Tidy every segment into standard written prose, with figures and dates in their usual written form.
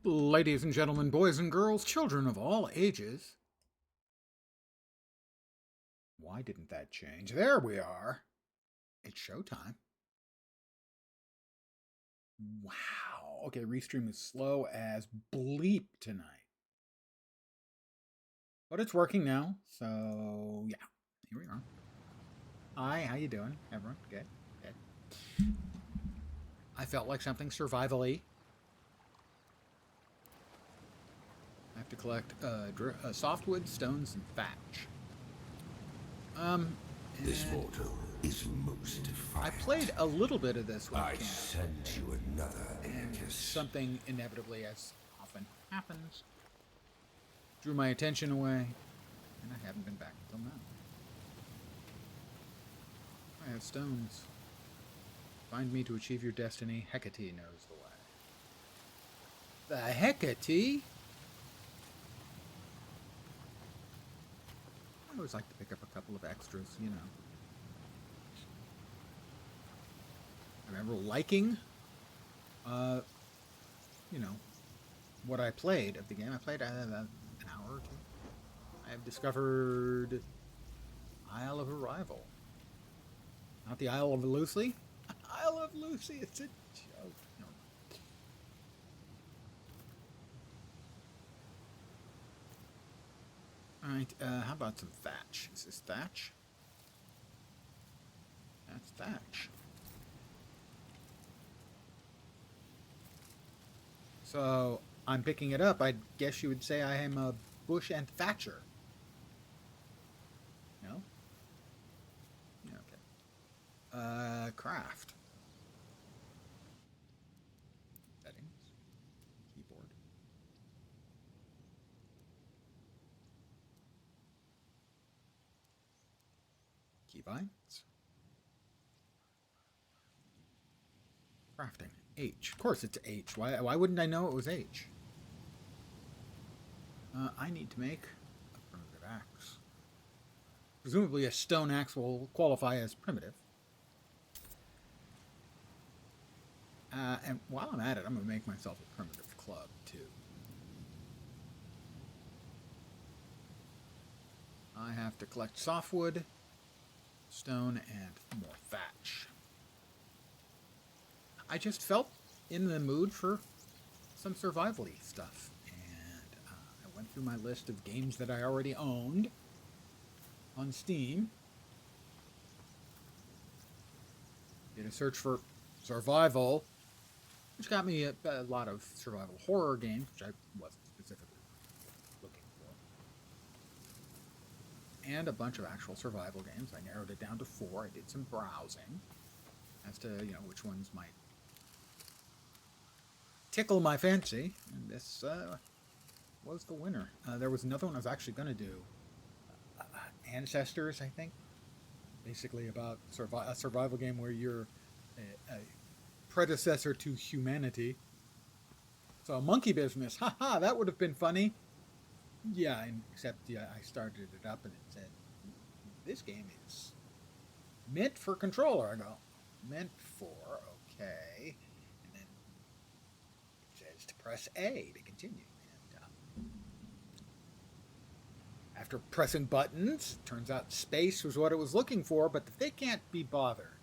Ladies and gentlemen, boys and girls, children of all ages. Why didn't that change? There we are. It's showtime. Wow. Okay, restream is slow as bleep tonight. But it's working now, so yeah. Here we are. Hi, how you doing, everyone? Good. Good. I felt like something survivally. I have to collect softwood, stones, and thatch. This mortal is most defiant. I played a little bit of this with I Cam, send you another and Aegis. something inevitably, as often happens, drew my attention away, and I haven't been back until now. I have stones. Find me to achieve your destiny. Hecate knows the way. The Hecate? I always like to pick up a couple of extras, you know. I remember liking, you know, what I played of the game. I played an hour or two. I have discovered Isle of Arrival. Not the Isle of Lucy. Isle of Lucy, it's a joke. No. Alright, how about some thatch? Is this thatch? That's thatch. So, I'm picking it up. I guess you would say I am a bush and thatcher. No? Yeah, okay. Craft. Settings. Keyboard. Keybinds. Crafting. H. Of course it's H. Why wouldn't I know it was H? I need to make a primitive axe. Presumably a stone axe will qualify as primitive. And while I'm at it, I'm going to make myself a primitive club, too. I have to collect softwood, stone, and more thatch. I just felt in the mood for some survival-y stuff. And I went through my list of games that I already owned on Steam. Did a search for survival, which got me a lot of survival horror games, which I wasn't specifically looking for. And a bunch of actual survival games. I narrowed it down to 4. I did some browsing as to, which ones might tickle my fancy, and this was the winner. There was another one I was actually going to do, Ancestors, I think, basically about a survival game where you're a predecessor to humanity. So monkey business, haha, that would have been funny. Yeah, except I started it up and it said, this game is meant for controller. I go, meant for, okay. To press A to continue. And after pressing buttons, turns out space was what it was looking for, but they can't be bothered.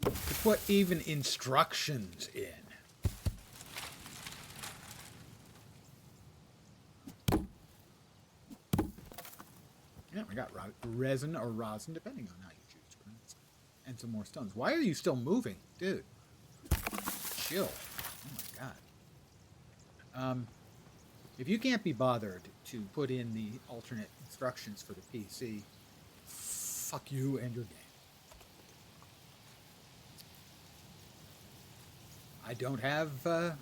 To put even instructions in. Yeah, we got resin or rosin, depending on how you choose to pronounce it. And some more stones. Why are you still moving? Dude. Chill. Oh my god. If you can't be bothered to put in the alternate instructions for the PC, fuck you and your game. I don't have a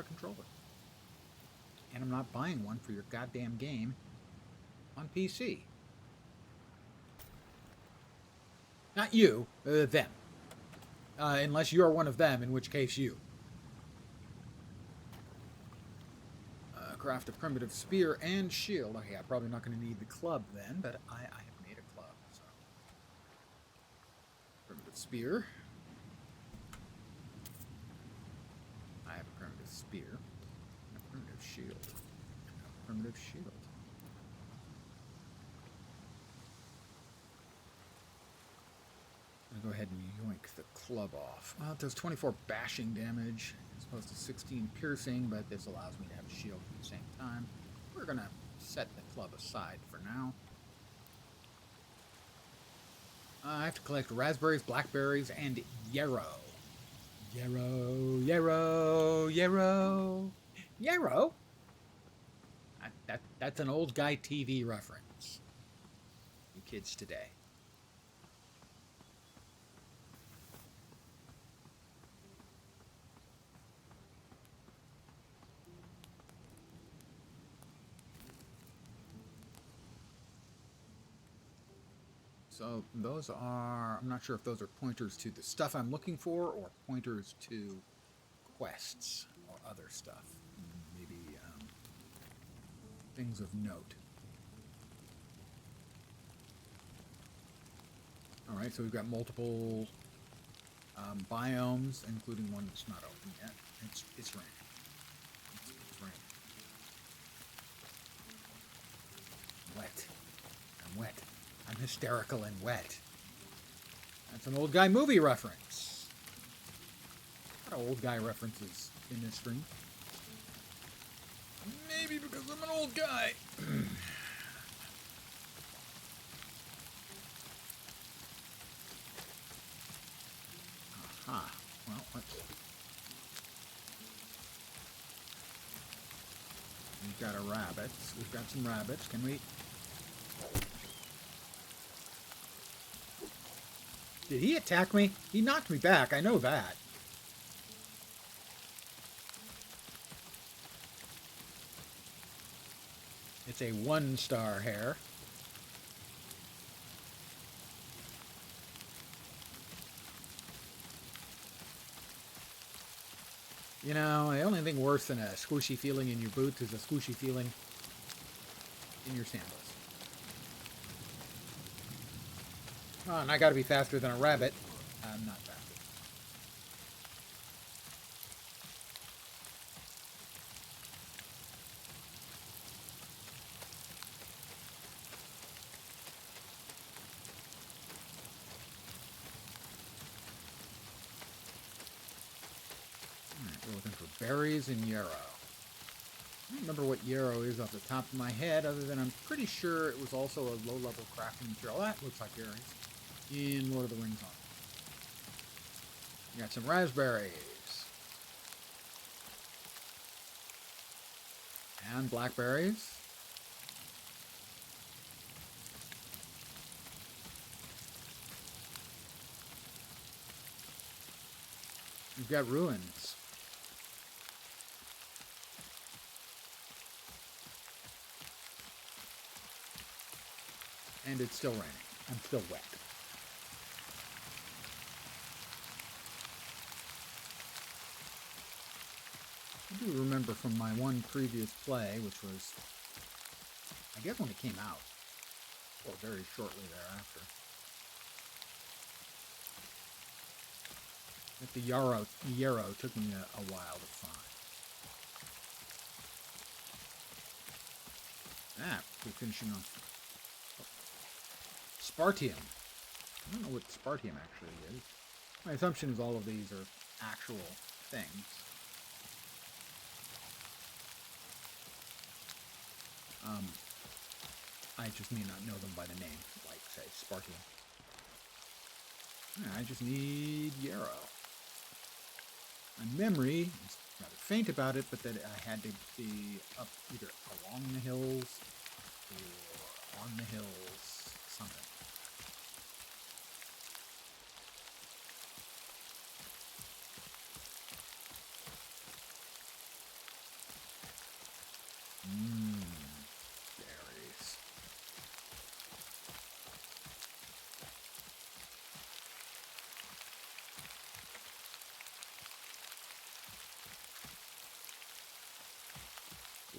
controller. And I'm not buying one for your goddamn game on PC. Not you, them. Unless you're one of them, in which case you. Craft a primitive spear and shield. Okay, I'm probably not going to need the club then, but I have made a club. So. Primitive spear. primitive shield. I'm gonna go ahead and yoink the club off. Well, it does 24 bashing damage as opposed to 16 piercing, but this allows me to have a shield at the same time. We're gonna set the club aside for now. I have to collect raspberries, blackberries, and yarrow. Yarrow, yarrow, yarrow, yarrow. That's an old guy TV reference. You kids today. So those are, I'm not sure if those are pointers to the stuff I'm looking for or pointers to quests or other stuff. Maybe things of note. All right, so we've got multiple biomes, including one that's not open yet. It's raining. It's raining. Wet. I'm wet. I'm hysterical and wet. That's an old guy movie reference. A lot of old guy references in this stream. Maybe because I'm an old guy. Aha. Well, we've got a rabbit. We've got some rabbits. Can we... Did he attack me? He knocked me back. I know that. It's a 1-star hare. You know, the only thing worse than a squishy feeling in your boots is a squishy feeling in your sandals. Oh, and I gotta be faster than a rabbit. I'm not faster. Alright, we're looking for berries and yarrow. I don't remember what yarrow is off the top of my head, other than I'm pretty sure it was also a low-level crafting material. That looks like berries in Lord of the Rings on. We got some raspberries. And blackberries. We've got ruins. And it's still raining. I'm still wet. I do remember from my one previous play, which was, I guess when it came out, or very shortly thereafter, that the yarrow took me a while to find. We're finishing off Spartium. I don't know what Spartium actually is. My assumption is all of these are actual things. I just may not know them by the name, like, say, Spartium. Yeah, I just need yarrow. My memory is rather faint about it, but that I had to be up either along the hills or on the hills, something. Berries.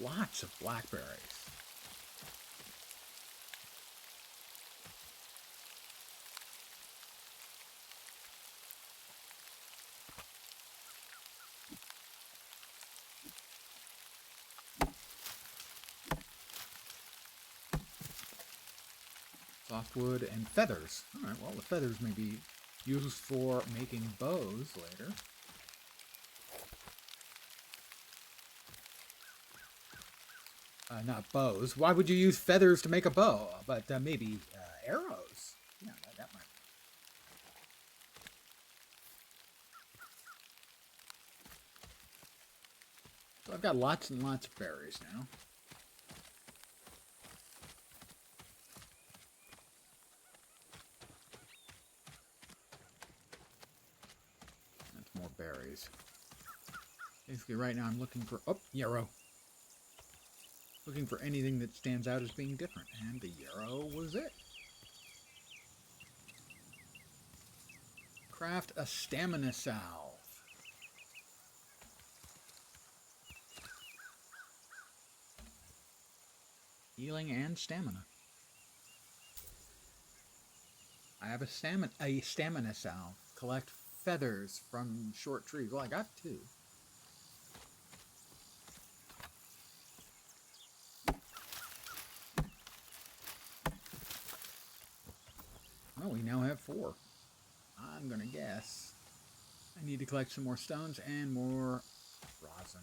Lots of blackberries. Softwood and feathers. Alright, well, the feathers may be used for making bows later. Not bows. Why would you use feathers to make a bow? But maybe arrows. Yeah, that might. So I've got lots and lots of berries now. That's more berries. Basically, right now I'm looking for... Oh, yarrow. Looking for anything that stands out as being different. And the yarrow was it. Craft a stamina salve. Healing and stamina. I have a stamina salve. Collect feathers from short trees. Well, I got 2. Well, we now have 4. I'm gonna guess I need to collect some more stones and more rosin.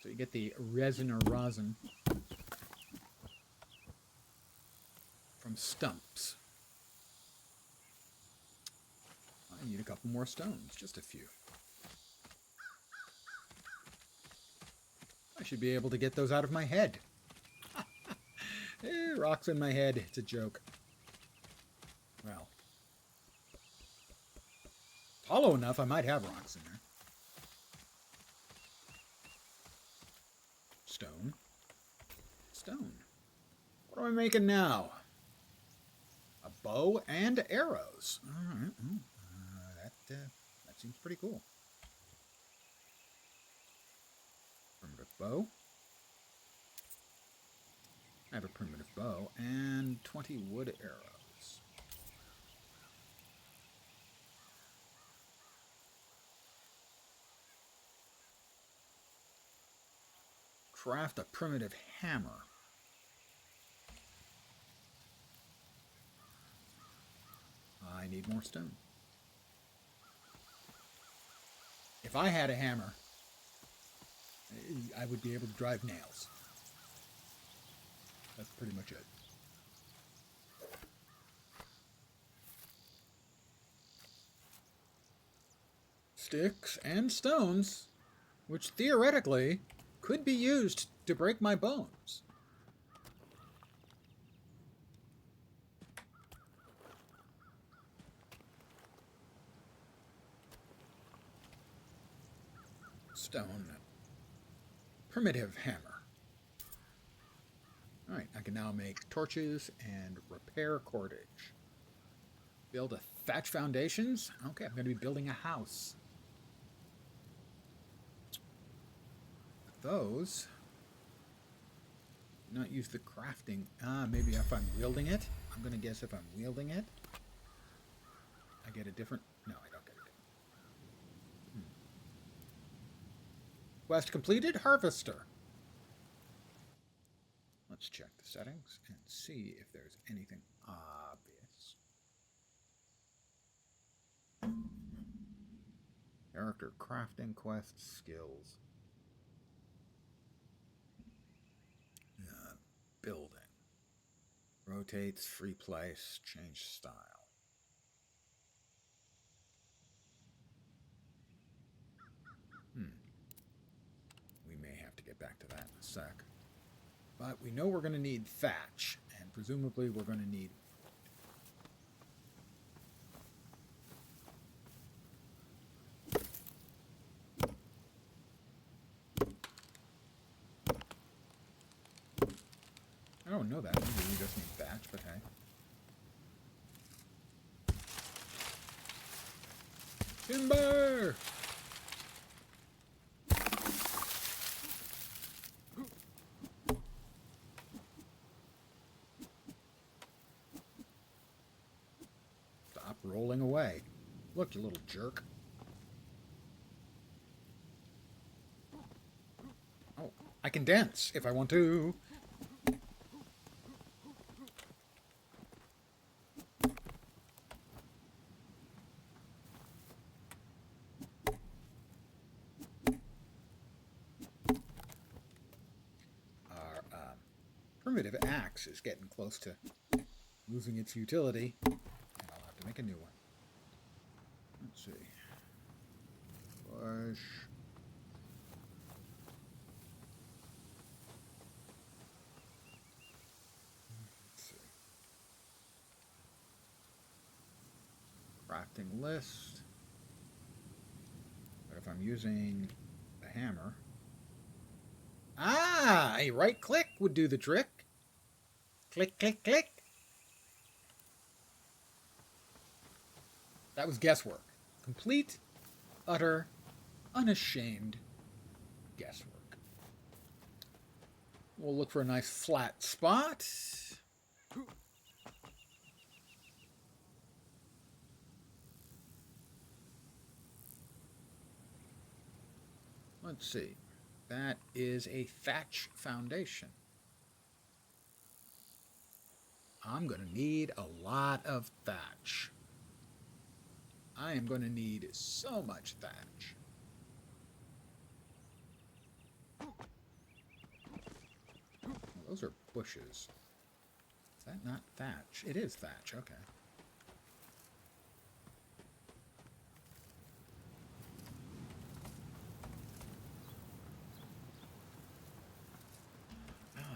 So you get the resin or rosin from stumps. I need a couple more stones, just a few. I should be able to get those out of my head. Rocks in my head, it's a joke. Well, it's hollow enough, I might have rocks in there. Stone. Stone. What am I making now? A bow and arrows. All right. That seems pretty cool. Primitive bow. I have a primitive bow and 20 wood arrows. Craft a primitive hammer. I need more stone. If I had a hammer, I would be able to drive nails. That's pretty much it. Sticks and stones, which theoretically could be used to break my bones. Stone. Primitive hammer. Alright, I can now make torches and repair cordage. Build a thatch foundations. Okay, I'm going to be building a house. Those. Not use the crafting. Maybe if I'm wielding it. I'm going to guess if I'm wielding it. I get a different... No, I don't get a different. Quest completed. Harvester. Let's check the settings and see if there's anything obvious. Character crafting quest skills. Building. Rotates, free place, change style. We may have to get back to that in a sec. But we know we're going to need thatch, and presumably we're going to need... I don't know that. Maybe we just need thatch, but hey. Timber! such a little jerk. Oh, I can dance if I want to. Our primitive axe is getting close to losing its utility, and I'll have to make a new one. Let's see. Push. Let's see. Crafting list. But if I'm using the hammer... Ah! A right click would do the trick. Click, click, click. That was guesswork. Complete, utter, unashamed guesswork. We'll look for a nice flat spot. Let's see. That is a thatch foundation. I'm going to need a lot of thatch. I am going to need so much thatch. Well, those are bushes. Is that not thatch? It is thatch, okay.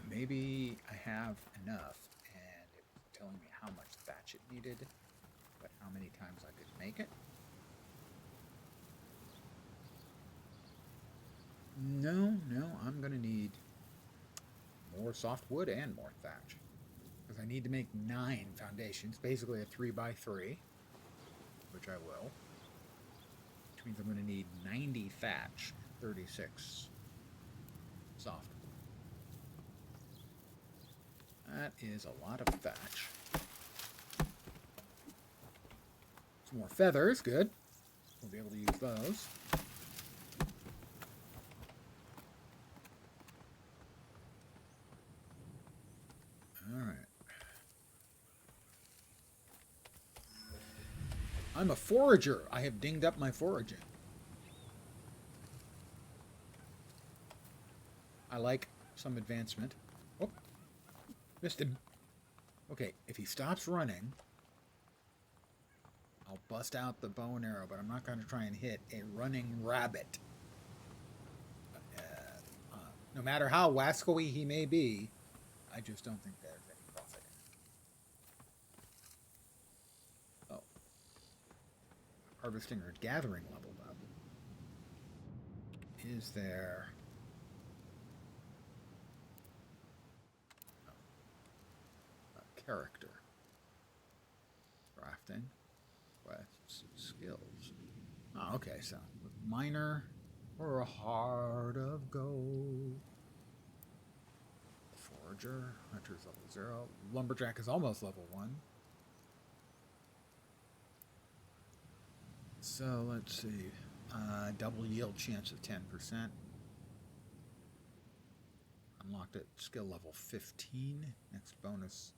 Maybe I have enough, and it was telling me how much thatch it needed, but how many times I could make it. No, I'm going to need more softwood and more thatch, because I need to make 9 foundations, basically a 3x3, which I will, which means I'm going to need 90 thatch, 36 softwood. That is a lot of thatch. Some more feathers, good. We'll be able to use those. Alright. I'm a forager. I have dinged up my foraging. I like some advancement. Oh. Missed him. Okay, if he stops running, I'll bust out the bow and arrow, but I'm not going to try and hit a running rabbit. No matter how wascally he may be, I just don't think there's any profit in it. Oh. Harvesting or gathering leveled up. Is there... character. Crafting. Quests. Skills. Oh, okay, so miner or a heart of gold. Forager. Hunter's level 0. Lumberjack is almost level 1. So let's see. Double yield chance of 10%. Unlocked at skill level 15. Next bonus.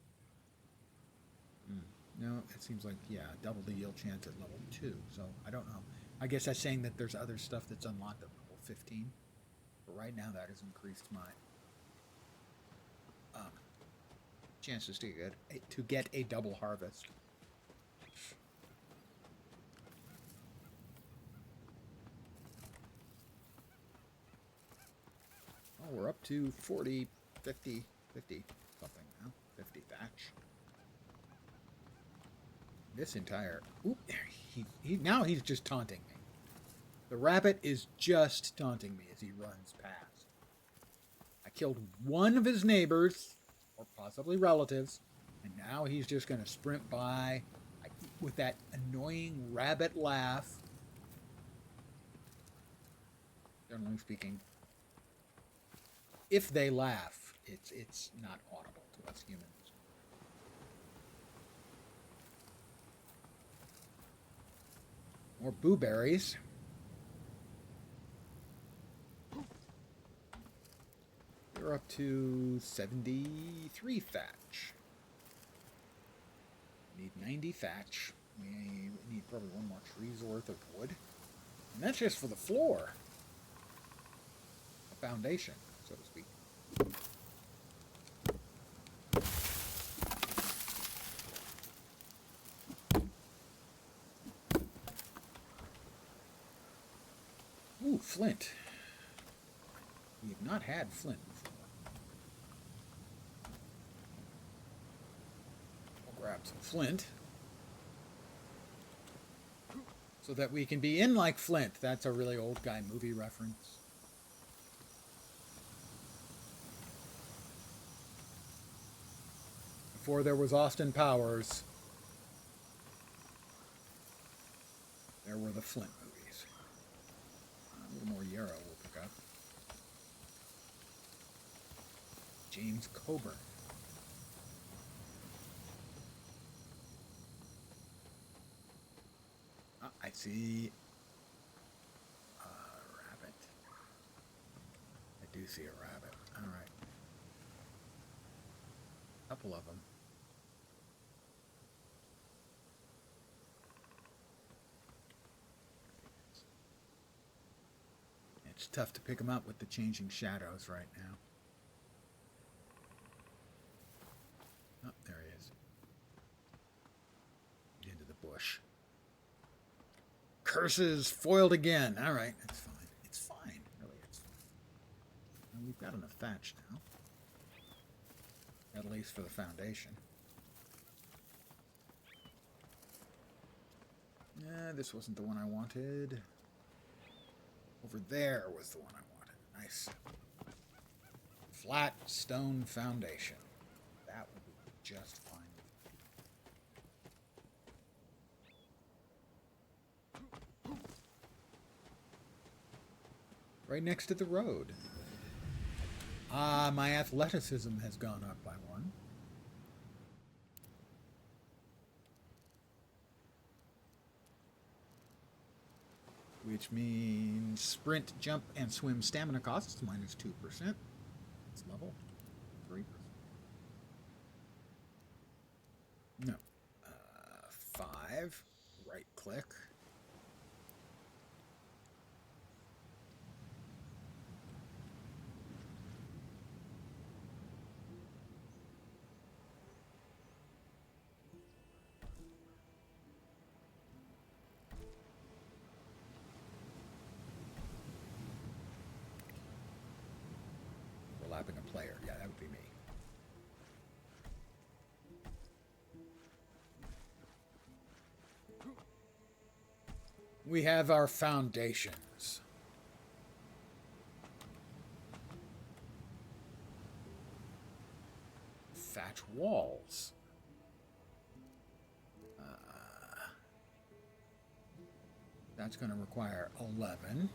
No, it seems like, yeah, double the yield chance at level 2. So, I don't know. I guess that's saying that there's other stuff that's unlocked at level 15. But right now, that has increased my chances to get a double harvest. Oh, we're up to 40, 50 something now. 50 thatch. This entire... Oop, now he's just taunting me. The rabbit is just taunting me as he runs past. I killed one of his neighbors, or possibly relatives, and now he's just going to sprint by with that annoying rabbit laugh. Generally speaking, if they laugh, it's not audible to us humans. More blueberries. We're up to 73 thatch. Need 90 thatch. We need probably one more tree's worth of wood. And that's just for the floor. The foundation, so to speak. Ooh, flint. We have not had flint before. We'll grab some flint. So that we can be in like Flint. That's a really old guy movie reference. Before there was Austin Powers, there were the Flint movies. A little more Yarrow we'll pick up. James Coburn. I see a rabbit. I do see a rabbit. All right. A couple of them. It's tough to pick them up with the changing shadows right now. Oh, there he is. Into the bush. Curses foiled again. All right, that's fine. It's fine. Really, it's fine. And we've got enough thatch now. At least for the foundation. Yeah, this wasn't the one I wanted. Over there was the one I wanted. Nice. Flat stone foundation. That would be just fine. Right next to the road. Ah, my athleticism has gone up by 1. Which means sprint, jump, and swim stamina costs minus 2%. It's level 3%. No. 5. Right click. Overlapping a player. Yeah, that would be me. We have our foundations. Thatch walls. That's going to require 11.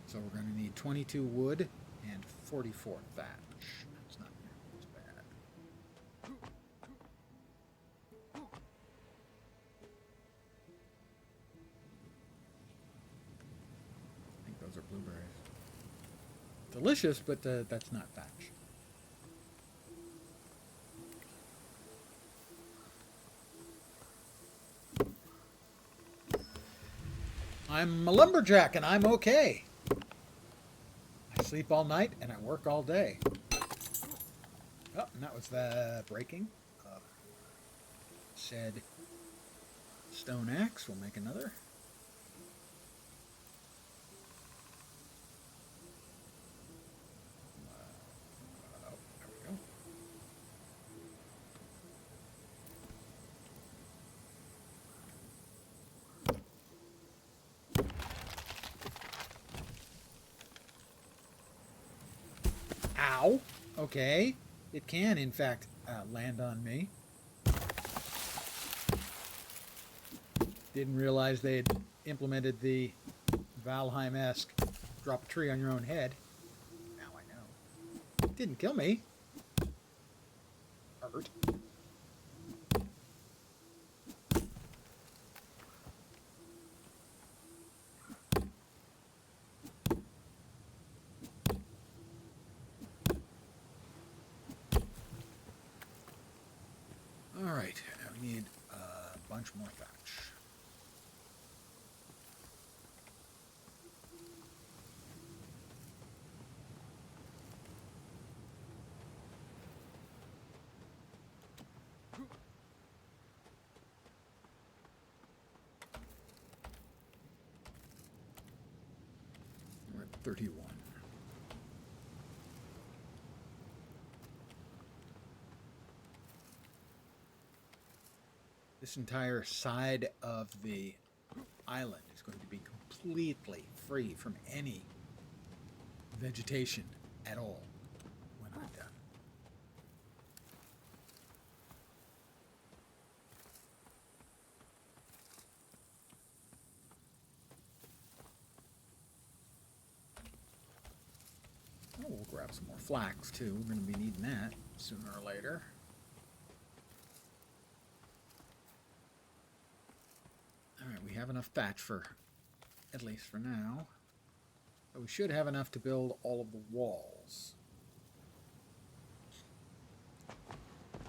So we're going to need 22 wood and 44 thatch. That's not nearly as bad. I think those are blueberries. Delicious, but that's not thatch. I'm a lumberjack and I'm okay. I sleep all night and I work all day. Oh, and that was the breaking of said stone axe. We'll make another. Oh, there we go. Ow. Okay. It can, in fact, land on me. Didn't realize they had implemented the Valheim-esque drop a tree on your own head. Now I know. Didn't kill me. Hurt. bunch more thatch. We're at 31. This entire side of the island is going to be completely free from any vegetation at all when I'm done. Oh, we'll grab some more flax too. We're going to be needing that sooner or later. Alright, we have enough thatch for, at least for now. But we should have enough to build all of the walls.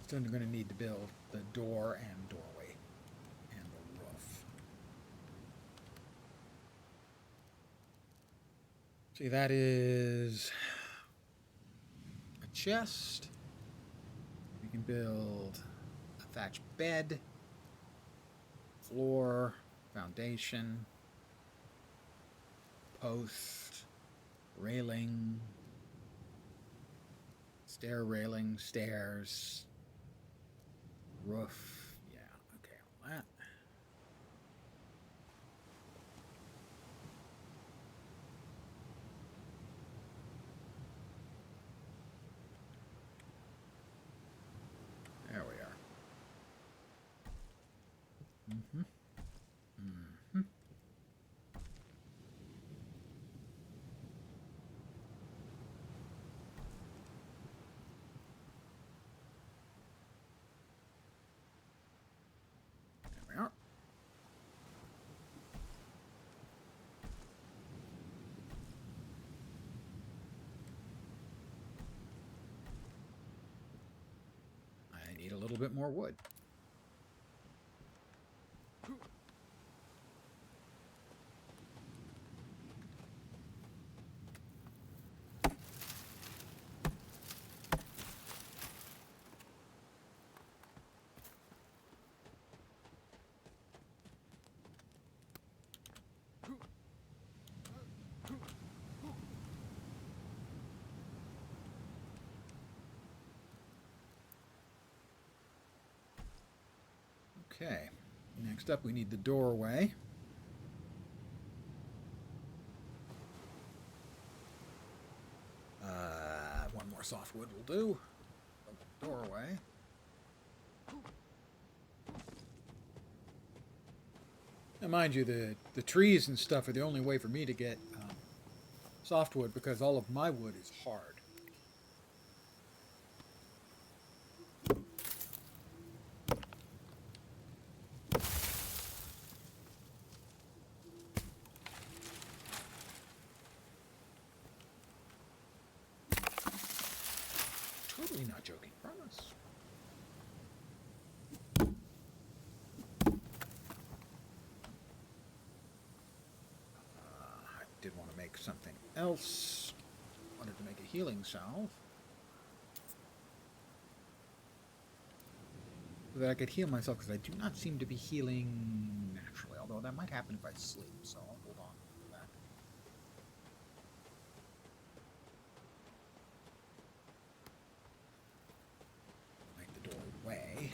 Still going to need to build the door and doorway and the roof. See, that is a chest. We can build a thatch bed, floor, foundation, post, railing, stair railing, stairs, roof. Yeah, okay, all that. There we are. Mm-hmm. Mm-hmm. There we are. I need a little bit more wood. Okay, next up we need the doorway. One more softwood will do. Doorway. Now mind you, the trees and stuff are the only way for me to get softwood because all of my wood is hard. Totally not joking, promise. I did want to make something else. Wanted to make a healing salve. So that I could heal myself, because I do not seem to be healing naturally. Although that might happen if I sleep, so I'll hold on to that. Make the doorway.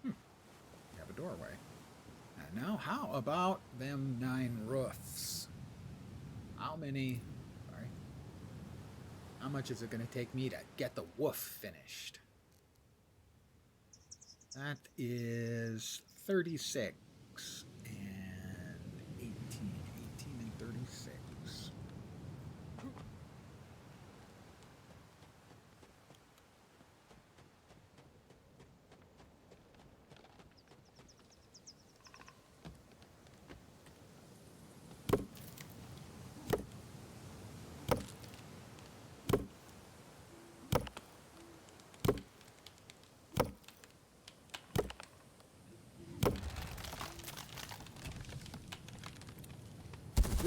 We have a doorway. And now, how about them 9 roofs? How many... Sorry. How much is it going to take me to get the woof finished? That is 36 and 18. 18 and 36.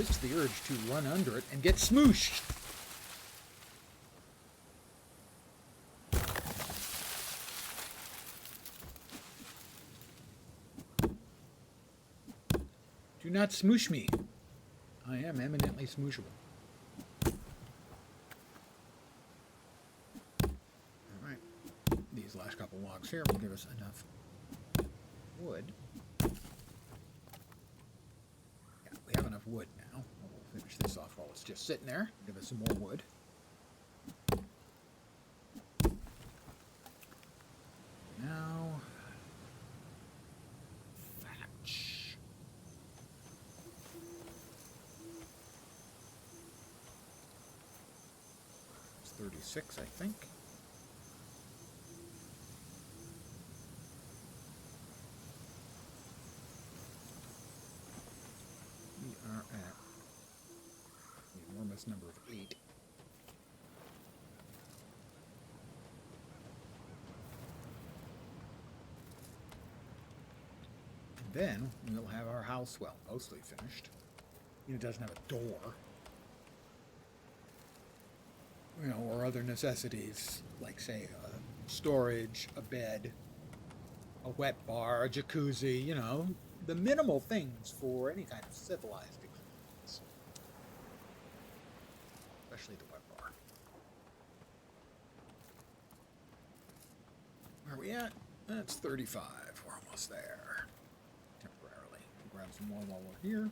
resist the urge to run under it and get smooshed. Do not smoosh me. I am eminently smooshable. Alright. These last couple logs here will give us enough wood. Yeah, we have enough wood now. We'll finish this off while it's just sitting there. Give us some more wood. Now, thatch. It's 36, I think. We are at the enormous number of 8. Then we'll have our house, well, mostly finished. It doesn't have a door. Or other necessities, like, say, storage, a bed, a wet bar, a jacuzzi, the minimal things for any kind of civilized existence. Especially the wet bar. Where are we at? That's 35. We're almost there. Temporarily. We'll grab some more while we're here.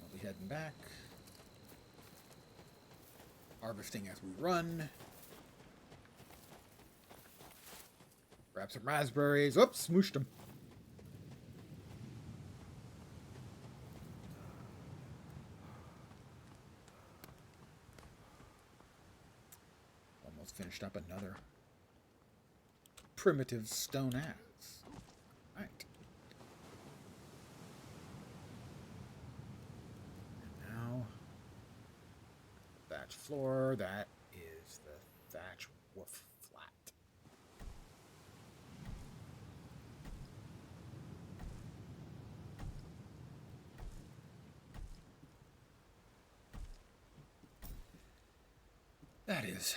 We'll be heading back. Harvesting as we run. Grab some raspberries. Oops, smooshed them. Almost finished up another primitive stone axe. Right. And now, thatch floor. That is the thatch roof flat. That is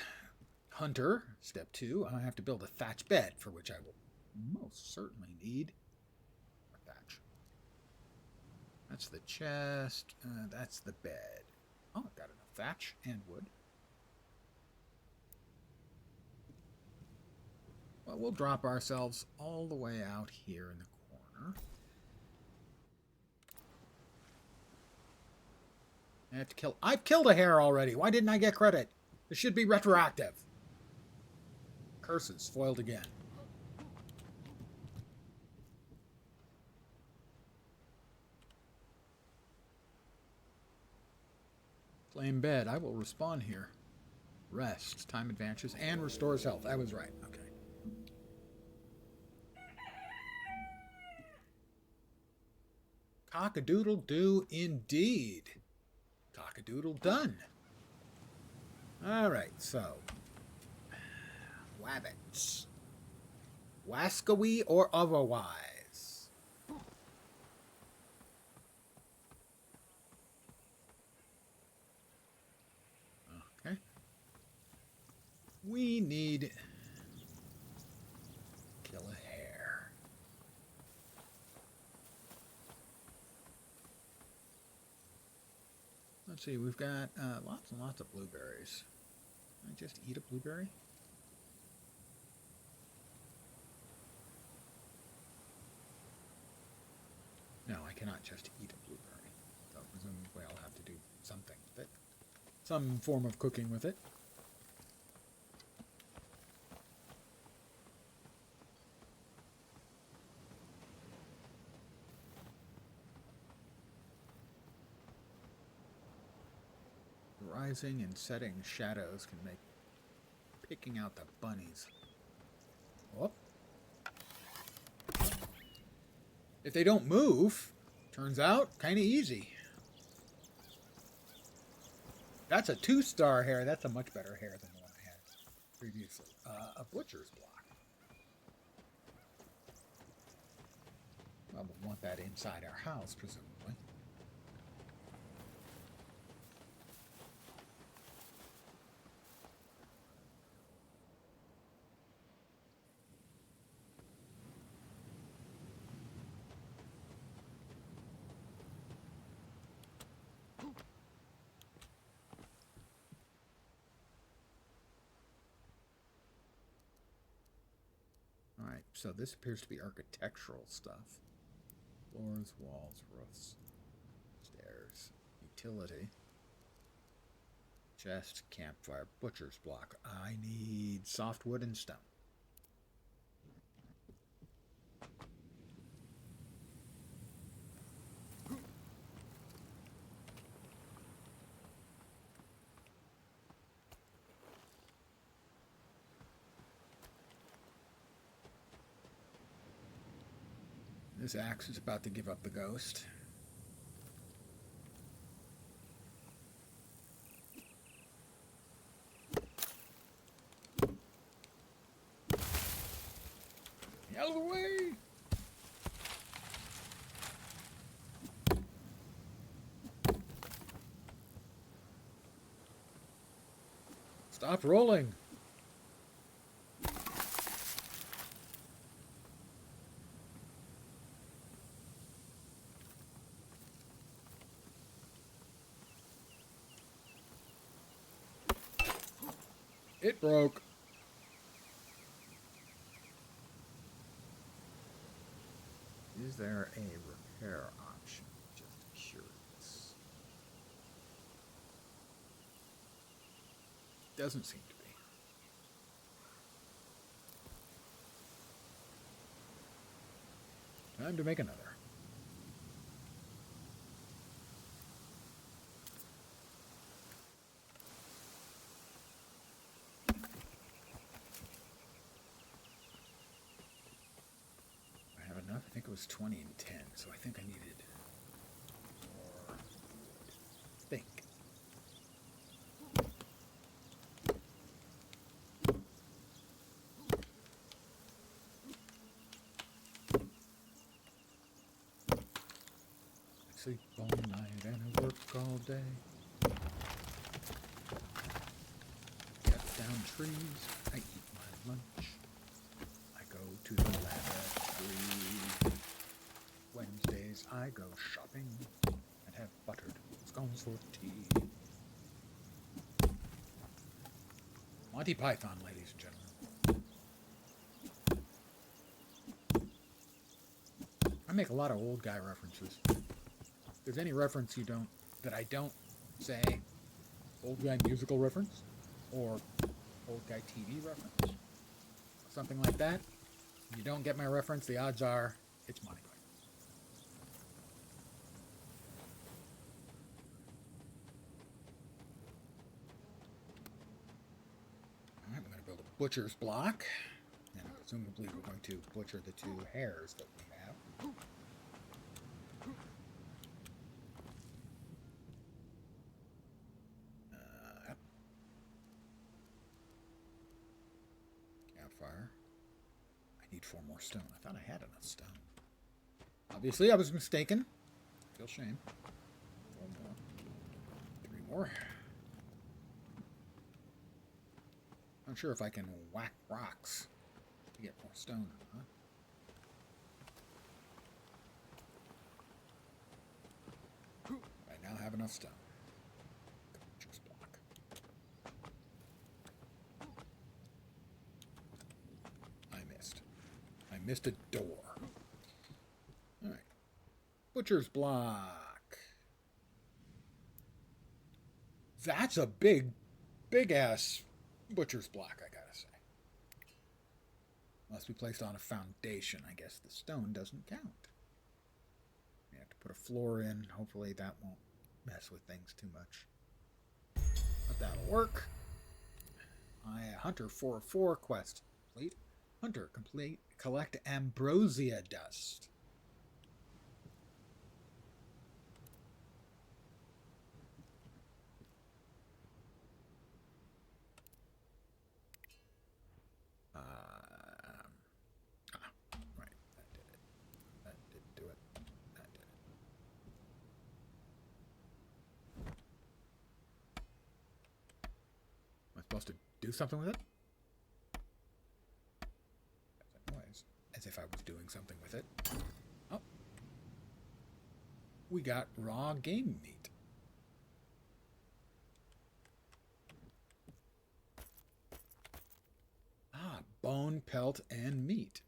Hunter, step 2. I have to build a thatch bed, for which I will most certainly need a thatch. That's the chest. That's the bed. Oh, I've got enough thatch and wood. Well, we'll drop ourselves all the way out here in the corner. I have to kill... I've killed a hare already. Why didn't I get credit? This should be retroactive. Curses, foiled again. Claim bed. I will respawn here. Rest. Time advances and restores health. I was right. Okay. Cock-a-doodle-doo indeed. Cock-a-doodle done. Alright, so. Wabbits. Wascowy or otherwise. Okay. We need... kill a hare. Let's see, we've got lots and lots of blueberries. Can I just eat a blueberry? No, I cannot just eat a blueberry. So presumably I'll have to do something with it. Some form of cooking with it. Rising and setting shadows can make picking out the bunnies. Whoop. If they don't move, turns out kind of easy. That's a 2-star hare. That's a much better hare than the one I had previously. A butcher's block. Probably want that inside our house, presumably. Alright, so this appears to be architectural stuff. Floors, walls, roofs, stairs, utility, chest, campfire, butcher's block. I need softwood and stone. This axe is about to give up the ghost. Out of the way! Stop rolling! It broke. Is there a repair option? Just curious. Doesn't seem to be. Time to make another. I have enough. I think it was 20 and 10, so I think I needed more. Think. I sleep all night and I work all day. Cut down trees. I eat my lunch. I go to the lab at 3. Wednesdays I go shopping and have buttered scones for tea. Monty Python, ladies and gentlemen. I make a lot of old guy references. If there's any reference that I don't say, old guy musical reference, or old guy TV reference, something like that, if you don't get my reference, the odds are it's Monty Python. Alright, we're going to build a butcher's block, and presumably we're going to butcher the 2 hares that we have. Campfire. I need 4 more stone. I thought I had enough stone. Obviously, I was mistaken. Feel shame. 4 more. 3 more. Not sure if I can whack rocks to get more stone or not. I now have enough stone. Butcher's block. I missed a door. Alright. Butcher's block. That's a big ass butcher's block, I gotta say. Must be placed on a foundation. I guess the stone doesn't count. You have to put a floor in. Hopefully that won't mess with things too much. But that'll work. Hunter 4 quest complete. Hunter complete. Collect ambrosia dust. Right, that did it. That did do it. supposed to do something with it? That's a noise. As if I was doing something with it. Oh. We got raw game meat. Ah, bone, pelt, and meat.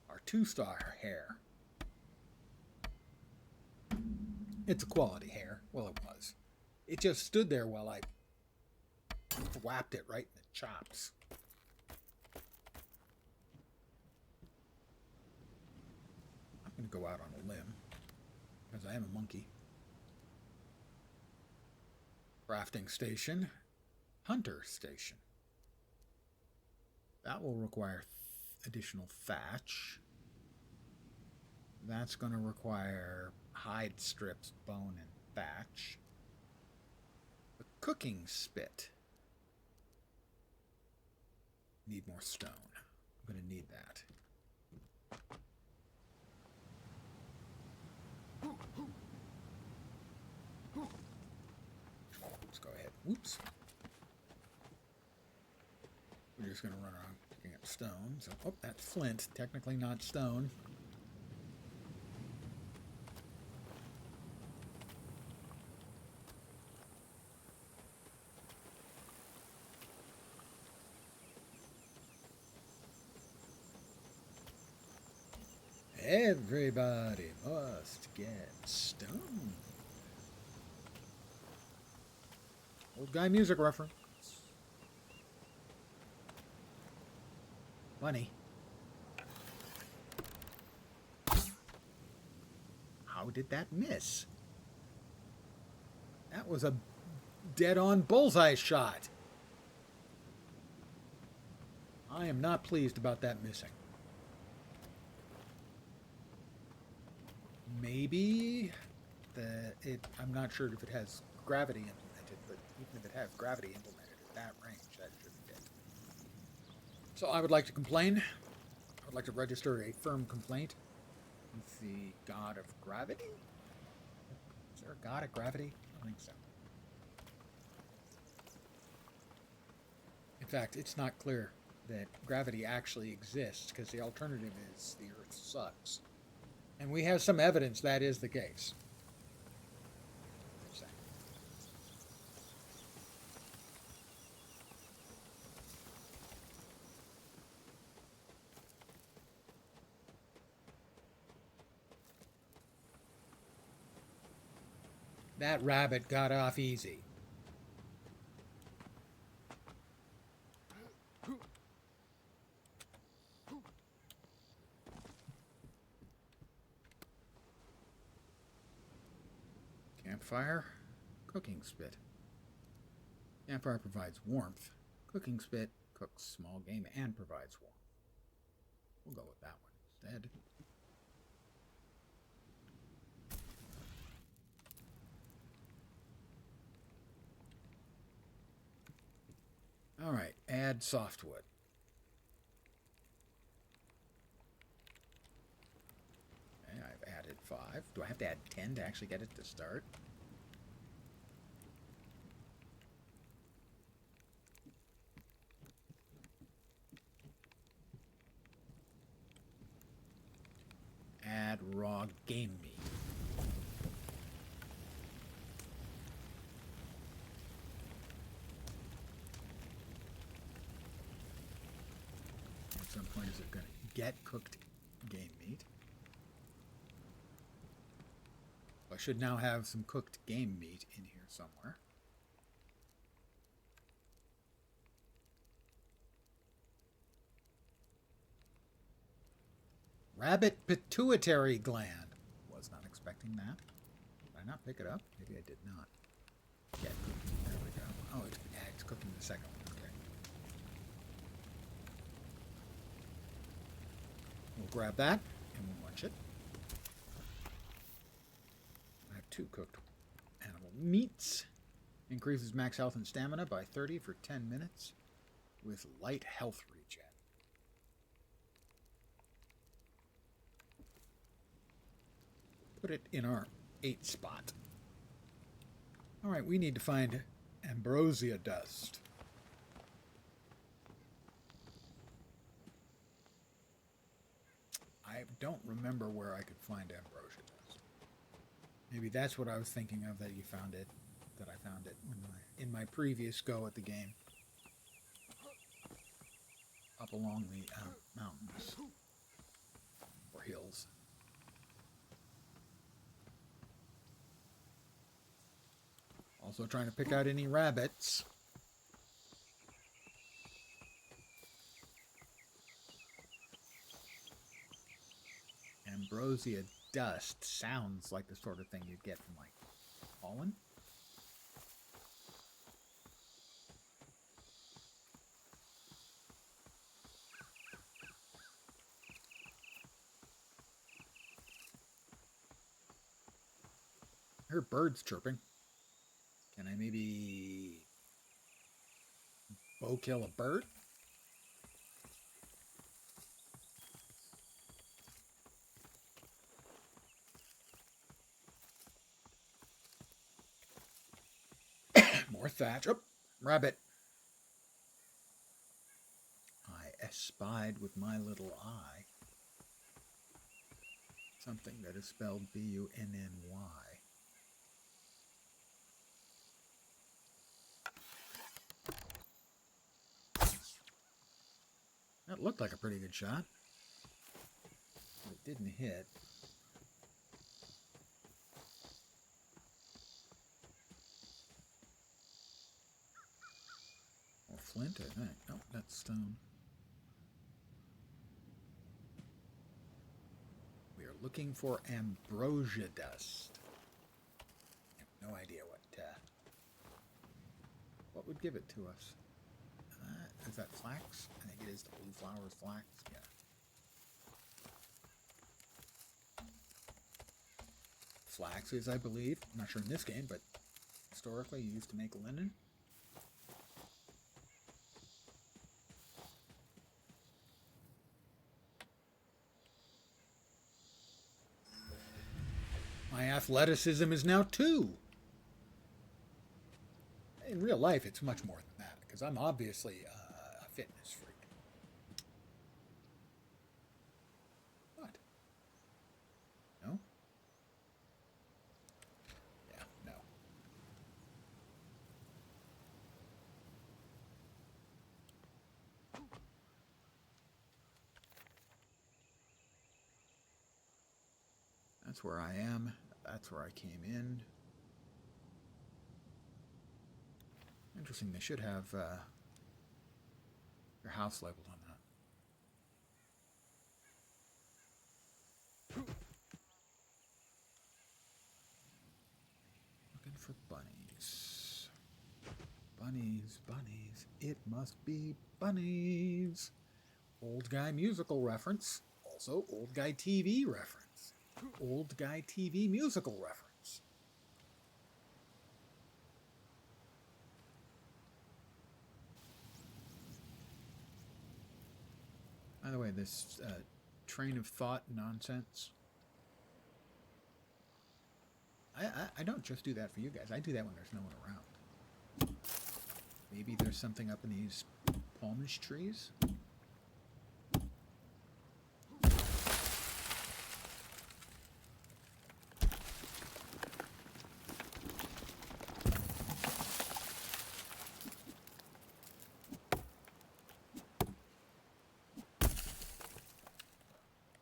Our 2-star hare. It's a quality hare. Well, it was. It just stood there while I whapped it right in the chops. I'm going to go out on a limb, because I am a monkey. Crafting station. Hunter station. That will require additional thatch. That's going to require hide strips, bone, and thatch. A cooking spit. Need more stone. I'm going to need that. Let's go ahead. Whoops. We're just going to run around picking up stone. So, oh, that's flint. Technically not stone. Everybody must get stone. Old guy music reference. Money. How did that miss? That was a dead-on bullseye shot. I am not pleased about that missing. Maybe I'm not sure if it has gravity implemented, but even if it has gravity implemented at that range, that should be it. So I would like to complain. I would like to register a firm complaint with the god of gravity. Is there a god of gravity? I don't think so. In fact, it's not clear that gravity actually exists, because the alternative is the Earth sucks. And we have some evidence that is the case. That rabbit got off easy. Campfire, cooking spit. Campfire provides warmth. Cooking spit cooks small game and provides warmth. We'll go with that one instead. All right, add softwood. Okay, I've added 5. Do I have to add 10 to actually get it to start? Add raw game meat. At some point, is it going to get cooked game meat? I should now have some cooked game meat in here somewhere. Rabbit pituitary gland. Was not expecting that. Did I not pick it up? Maybe I did not. Yeah, cooking. There we go. Oh, it's cooking the second one. Okay. We'll grab that and we'll munch it. I have 2 cooked animal meats. Increases max health and stamina by 30 for 10 minutes with light health regen. Put it in our 8 spot. All right, we need to find ambrosia dust. don't remember where I could find ambrosia dust. Maybe that's what I was thinking of, that you found it, that I found it in my previous go at the game. Up along the mountains. Or hills. Also trying to pick out any rabbits. Ambrosia dust sounds like the sort of thing you'd get from, like, pollen. I hear birds chirping. Can I maybe bow kill a bird? More thatch. Oh, rabbit. I espied with my little eye something that is spelled B-U-N-N-Y. That looked like a pretty good shot. But it didn't hit. Or flint, I think. Nope, that's stone. We are looking for ambrosia dust. I have no idea what would give it to us. Is that flax? I think it is the blue flowers flax. Yeah. Flax is, I believe, I'm not sure in this game, but historically used to make linen. My athleticism is now 2. In real life, it's much more than that, because I'm obviously a fitness freak. What? No? Yeah, no. That's where I am. That's where I came in. Interesting, they should have your house labeled on that. Looking for bunnies. Bunnies, bunnies. It must be bunnies. Old guy musical reference. Also, old guy TV reference. Old guy TV musical reference. By the way, this train of thought nonsense. I don't just do that for you guys. I do that when there's no one around. Maybe there's something up in these palmish trees.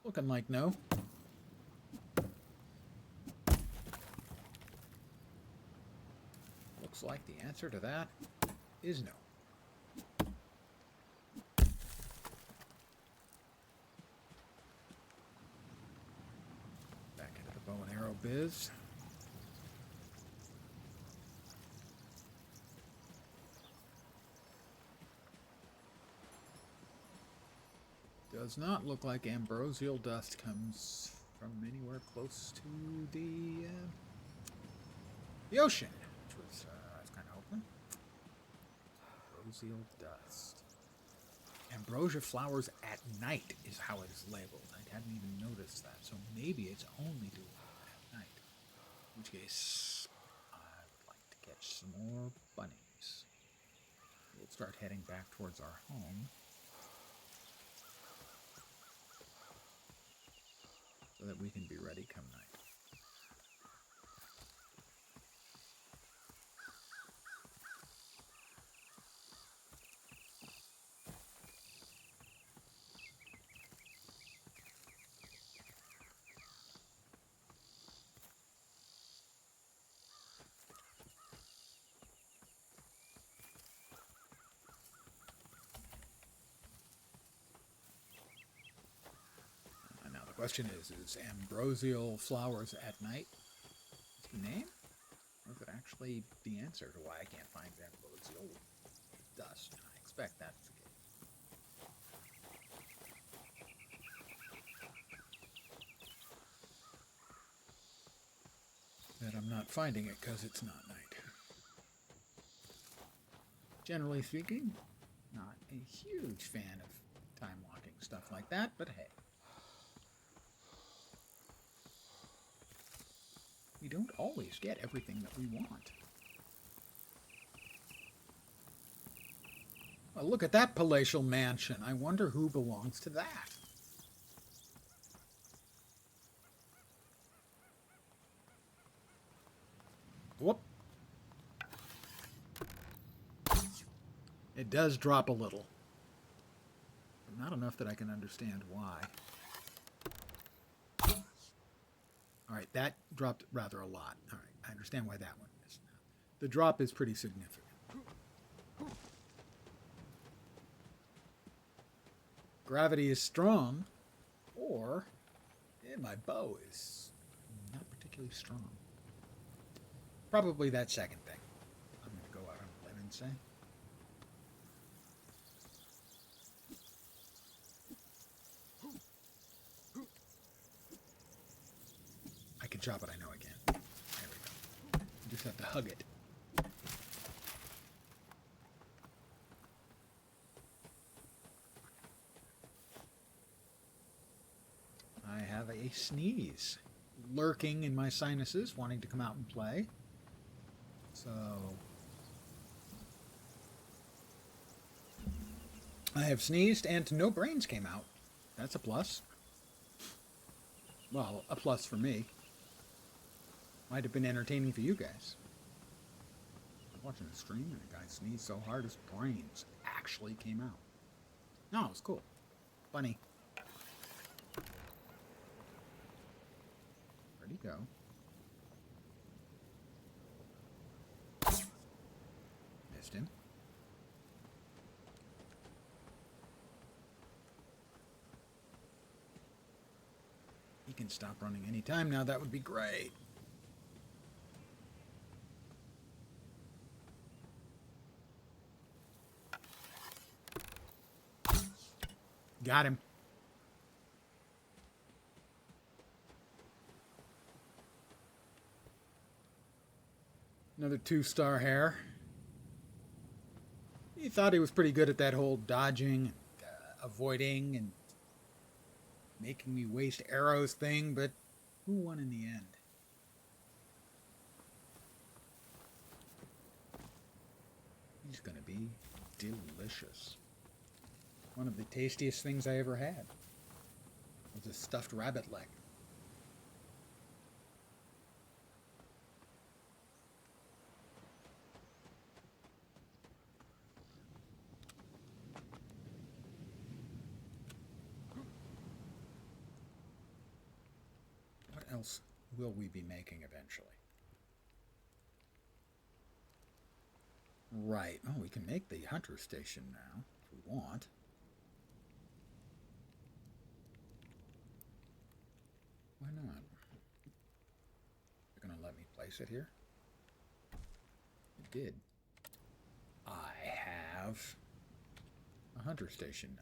Looking like no. Looks like the answer to that is no. Back into the bow and arrow biz. Does not look like ambrosial dust comes from anywhere close to the ocean, which was I was kind of hoping. Ambrosial dust. Ambrosia flowers at night is how it is labeled. I hadn't even noticed that, so maybe it's only doing it at night. In which case, I would like to catch some more bunnies. We'll start heading back towards our home. so that we can be ready come night. And now the question is ambrosial flowers at night the name? Or is it actually the answer to why I can't find ambrosial dust? And I expect that's the case. That I'm not finding it because it's not night. Generally speaking, not a huge fan of time-walking stuff like that, but hey. We don't always get everything that we want. Well, look at that palatial mansion. I wonder who belongs to that. Whoop. It does drop a little. But not enough that I can understand why. Alright, that dropped rather a lot. Alright, I understand why that one is. The drop is pretty significant. Gravity is strong, or my bow is not particularly strong. Probably that second thing. I'm going to go out on a limb and say. I can chop it, I know I can. There we go. You just have to hug it. I have a sneeze lurking in my sinuses, wanting to come out and play. So I have sneezed and no brains came out. That's a plus. Well, a plus for me. Might have been entertaining for you guys. I was watching a stream and a guy sneezed so hard his brains actually came out. No, it was cool. Funny. Where'd he go? Missed him. He can stop running anytime now. That would be great. Got him. Another 2-star hare. He thought he was pretty good at that whole dodging, avoiding, and making me waste arrows thing, but who won in the end? He's gonna be delicious. One of the tastiest things I ever had was a stuffed rabbit leg. What else will we be making eventually? Right. Oh, we can make the hunter station now if we want. Why not? You're going to let me place it here? It did. I have a hunter station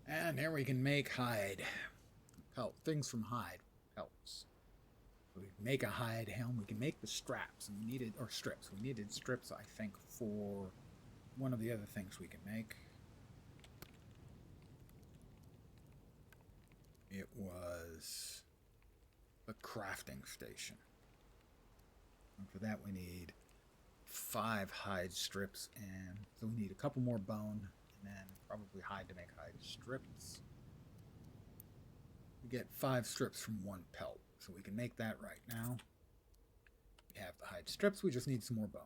now. And here we can make hide. Things from hide. Pelts. We make a hide helm. We can make the straps. And we needed, or strips. We needed strips, I think, for one of the other things we can make. It was a crafting station. And for that we need 5 hide strips, and so we need a couple more bone, and then probably hide to make hide strips. We get 5 strips from 1 pelt, so we can make that right now. We have the hide strips, we just need some more bone.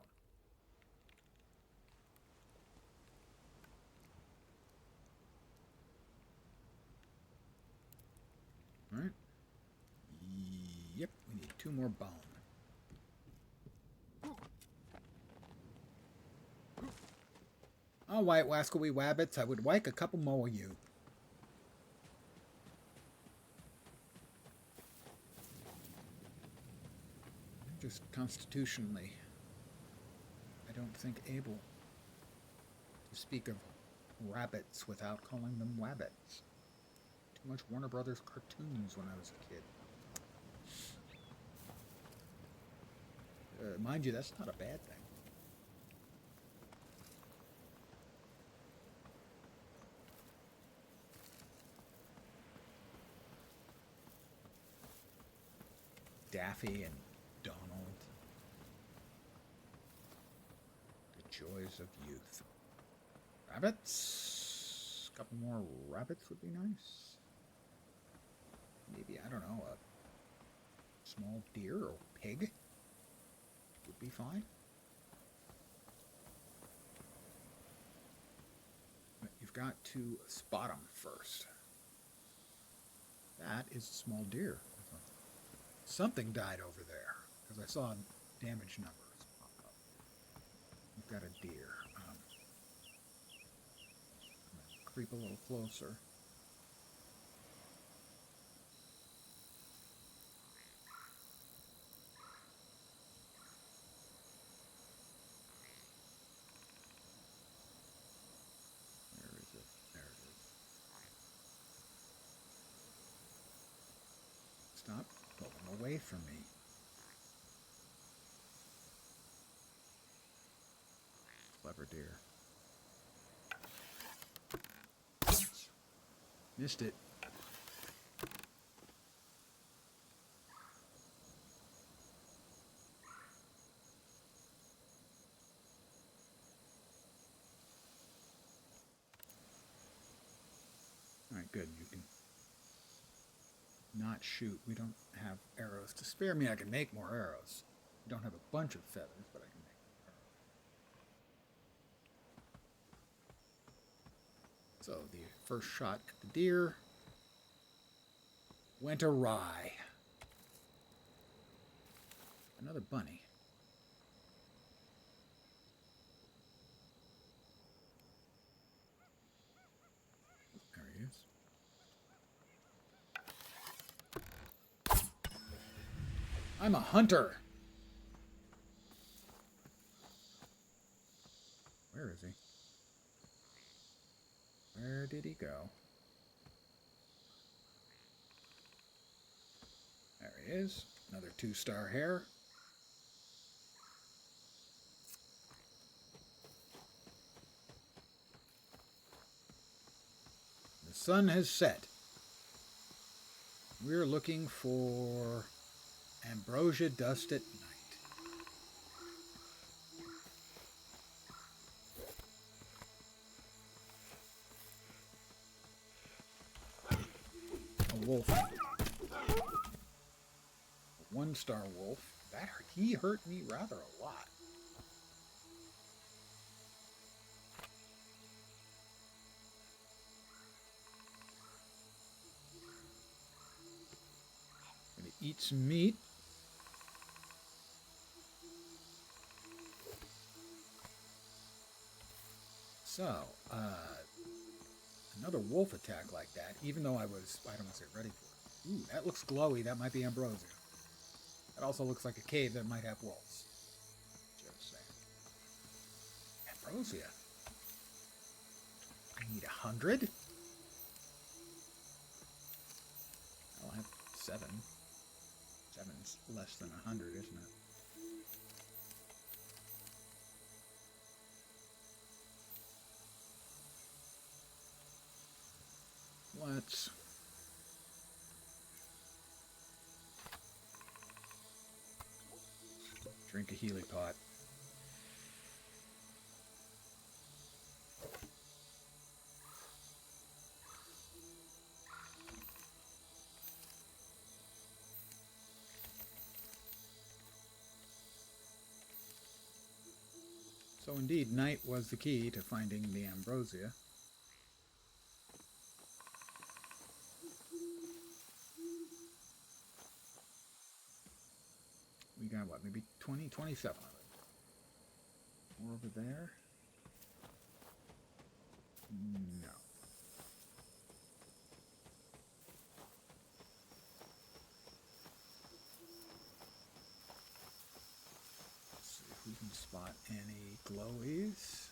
Alright. Yep, we need 2 more bone. All right, wascally wabbits, I would like a couple more of you. Just constitutionally, I don't think able to speak of rabbits without calling them wabbits. Too much Warner Brothers cartoons when I was a kid. Mind you, that's not a bad thing. Daffy and Donald. The joys of youth. Rabbits? A couple more rabbits would be nice. Maybe, I don't know, a small deer or pig would be fine. But you've got to spot them first. That is a small deer. Something died over there, because I saw damage numbers pop up. We've got a deer. I'm gonna creep a little closer. Where is it? There it is. Stop pulling away from me. Clever deer. Missed it. Alright, good. You can not shoot. We don't have arrows to spare me. I can make more arrows. I don't have a bunch of feathers, but I can make arrows. So the first shot at the deer went awry. Another bunny. There he is. I'm a hunter. Where is he? Where did he go? There he is. Another 2-star hare. The sun has set. We're looking for ambrosia dust at night. A wolf. A 1-star wolf. He hurt me rather a lot. Gonna eat some meat. So, another wolf attack like that, even though I don't want to say ready for it. Ooh, that looks glowy. That might be ambrosia. That also looks like a cave that might have wolves. Just saying. Ambrosia. I need 100? I'll have 7. 7's less than 100, isn't it? Let's drink a Healy pot. So indeed, night was the key to finding the ambrosia. We got, what, maybe 20, 27 of it. More over there? No. Let's see if we can spot any glowies.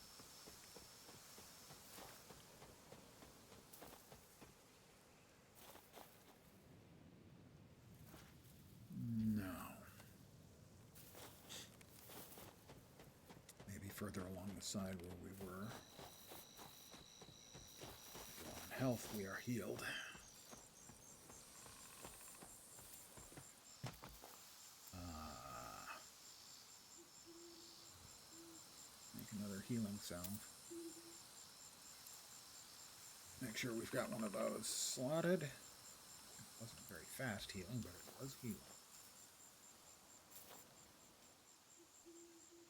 No. Maybe further along the side where we were. On health, we are healed. Make another healing sound. Make sure we've got one of those slotted. It wasn't very fast healing, but it was healing.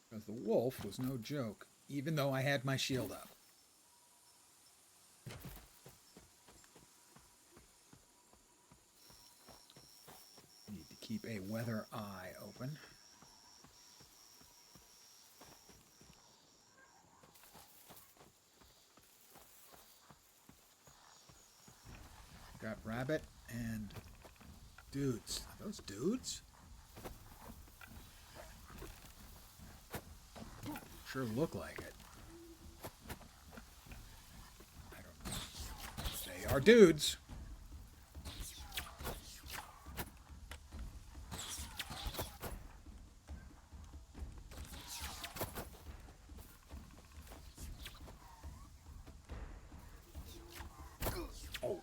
Because the wolf was no joke, even though I had my shield up. Need to keep a weather eye open. Got rabbit and dudes. Are those dudes? Sure look like it. I don't know. They are dudes. Oh.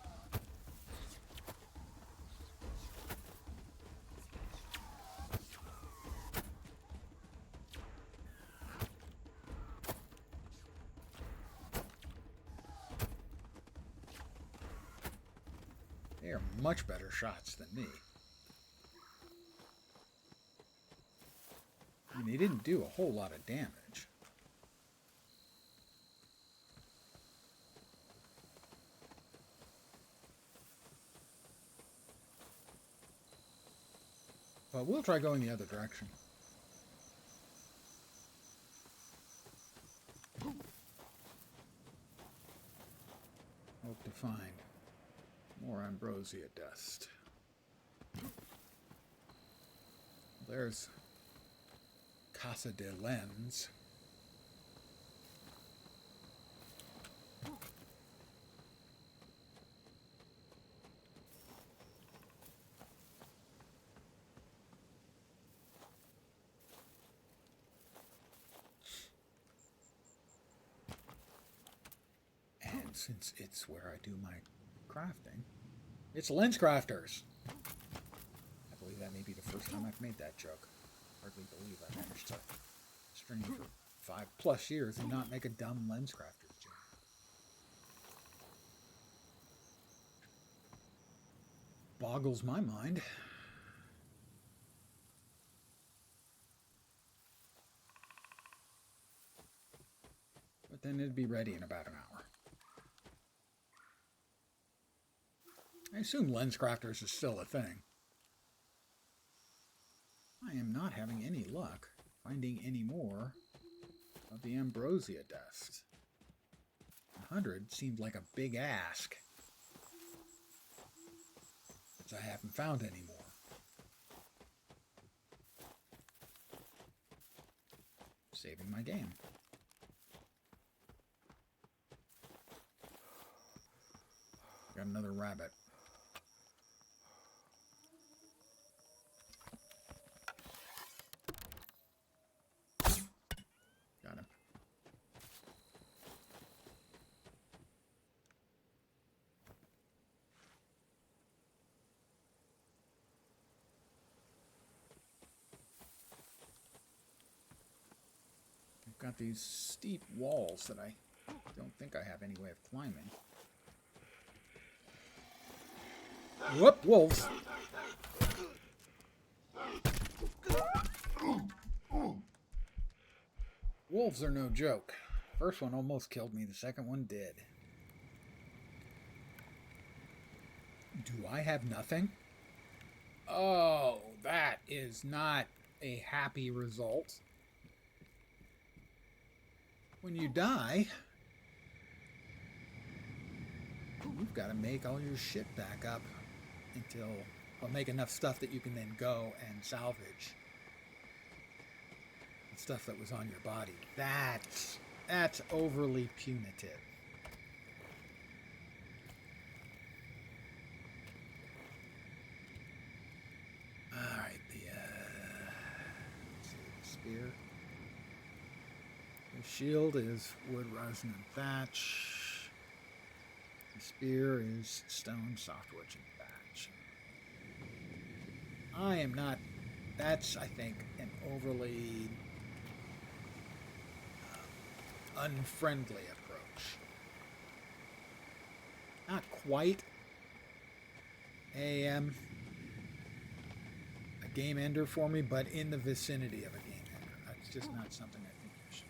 They are much better shots than me. I mean, they didn't do a whole lot of damage. But we'll try going the other direction. Hope to find more ambrosia dust. There's Casa de Lens. And since it's where I do my crafting, it's Lens Crafters. I believe that may be the first time I've made that joke. Hardly believe I managed to string for 5+ years and not make a dumb Lens Crafters joke. Boggles my mind. But then it'd be ready in about an hour. I assume Lens Crafters is still a thing. I am not having any luck finding any more of the ambrosia dust. 100 seemed like a big ask, since I haven't found any more. Saving my game. Got another rabbit. Got him. I've got these steep walls that I don't think I have any way of climbing. Whoop, wolves. Wolves are no joke. First one almost killed me, the second one did. Do I have nothing? Oh, that is not a happy result. When you die, you've got to make all your shit back up until, well, make enough stuff that you can then go and salvage the stuff that was on your body. That's overly punitive. All right, let's see, the spear. The shield is wood, resin, and thatch. The spear is stone, softwood, and thatch. I am not. That's, I think, an overly unfriendly approach. Not quite a game ender for me, but in the vicinity of a game ender. That's just not something I think you should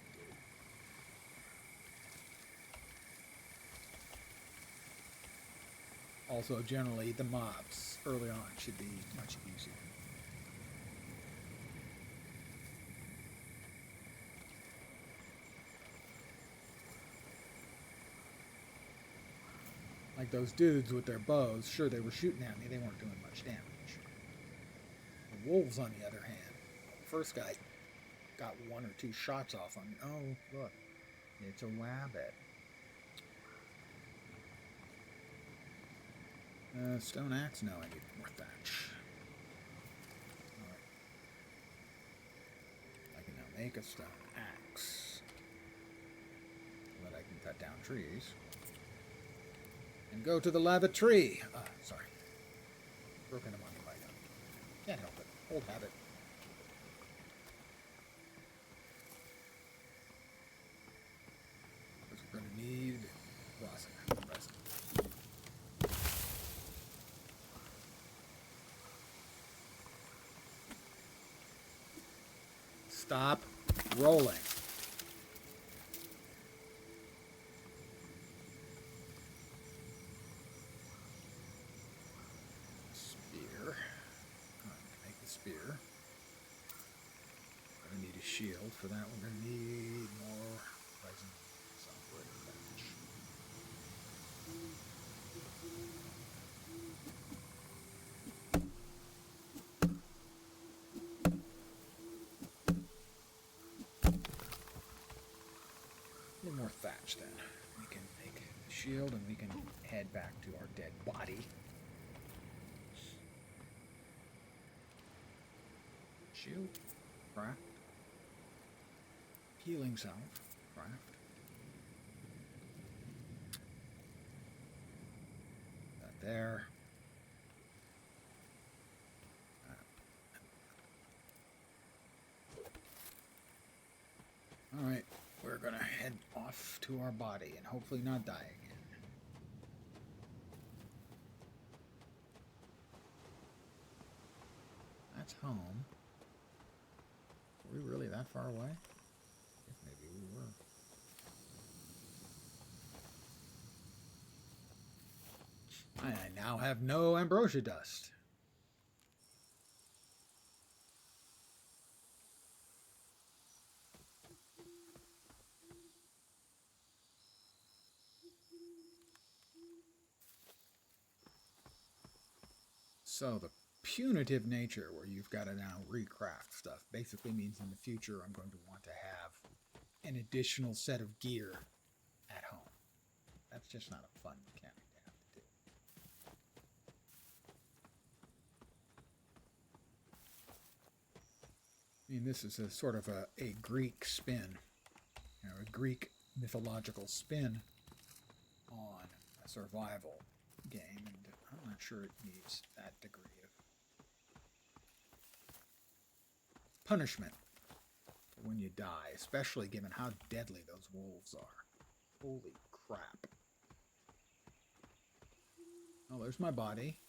do. Also, generally, the mobs early on should be much easier. Like those dudes with their bows, sure, they were shooting at me, they weren't doing much damage. The wolves, on the other hand, the first guy got 1 or 2 shots off on me. Oh, look, it's a rabbit. Stone axe? No, I need more thatch. Alright. I can now make a stone axe so that I can cut down trees. And go to the lava tree. Sorry. Broken him on the bike. Can't help it. Old habit. Because we're going to need resin. Stop rolling. Spear. Make the spear. Gonna need a shield for that. We're gonna need more resin, softwood, and thatch. A little more thatch then. We can make a shield and we can head back to our dead body. Shield, craft. Healing salve, craft. That there. Alright, we're gonna head off to our body and hopefully not die again. That's home. Are we really that far away? I guess maybe we were. I now have no ambrosia dust. So the punitive nature where you've got to now recraft stuff basically means in the future I'm going to want to have an additional set of gear at home. That's just not a fun mechanic to have to do. I mean, this is a sort of a Greek spin, a Greek mythological spin on a survival game, and I'm not sure it needs that degree of punishment when you die, especially given how deadly those wolves are. Holy crap. Oh, there's my body.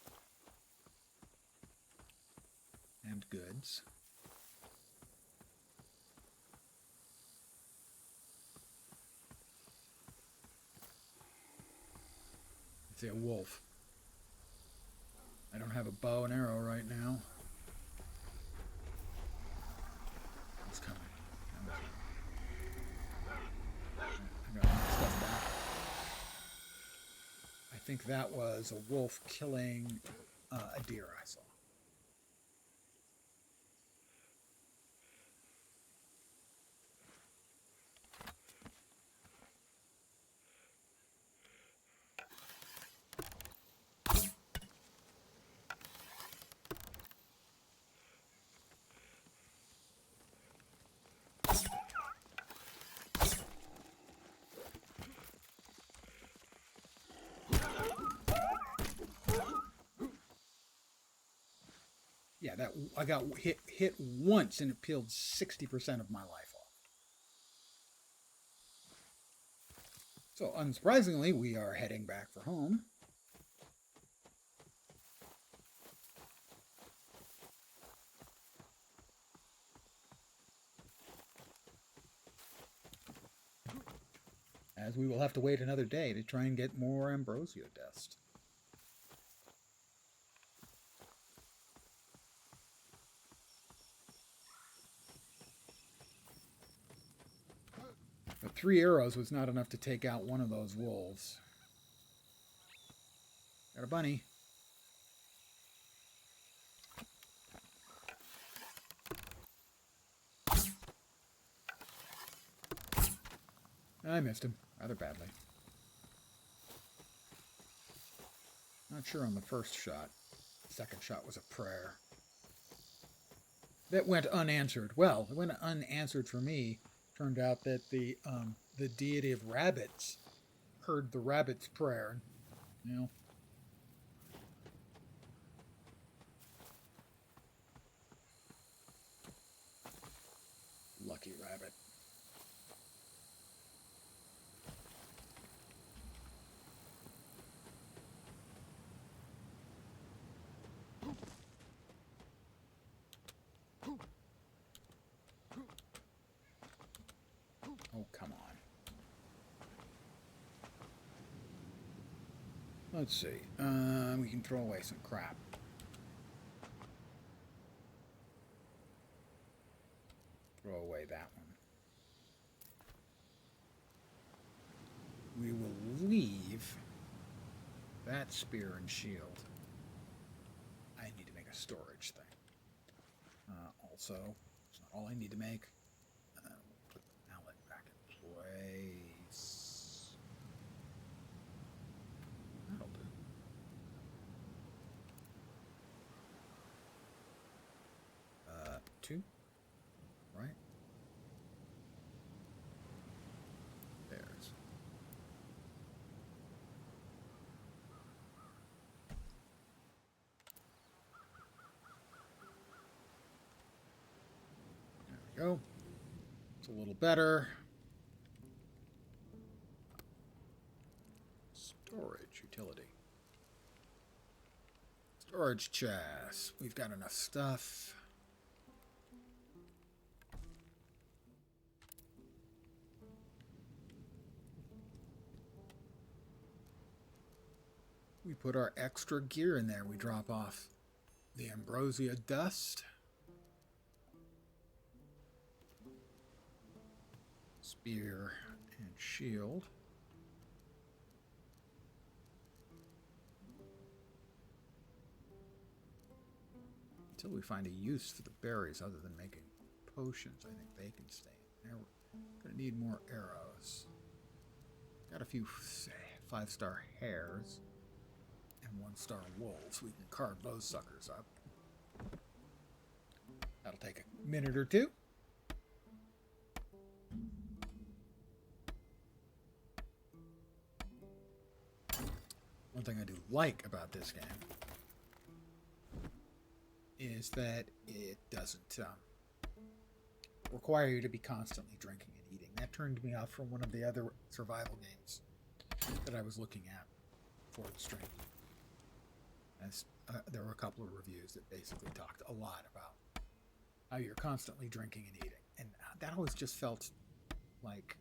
And goods. See a wolf. I don't have a bow and arrow right now. It's coming. I got my stuff back. I think that was a wolf killing a deer I saw. Yeah, that I got hit once and it peeled 60% of my life off. So unsurprisingly, we are heading back for home. As we will have to wait another day to try and get more ambrosia dust. But 3 arrows was not enough to take out one of those wolves. Got a bunny. I missed him rather badly. Not sure on the first shot. Second shot was a prayer. That went unanswered. Well, it went unanswered for me. Turned out that the deity of rabbits heard the rabbit's prayer. You know. Lucky rabbit. Oh, come on. Let's see. We can throw away some crap. Throw away that one. We will leave that spear and shield. I need to make a storage thing. Also, it's not all I need to make. We'll put the mallet back in place. That'll do. Two, right? There's. There we go. It's a little better. Storage utility. Storage chest. We've got enough stuff. We put our extra gear in there. We drop off the ambrosia dust. Spear and shield. Until we find a use for the berries other than making potions, I think they can stay in there. We're gonna need more arrows. Got a few 5-star hares and 1-star wolves. We can carve those suckers up. That'll take a minute or two. One thing I do like about this game is that it doesn't require you to be constantly drinking and eating. That turned me off from one of the other survival games that I was looking at for the stream. As there were a couple of reviews that basically talked a lot about how you're constantly drinking and eating, and that always just felt like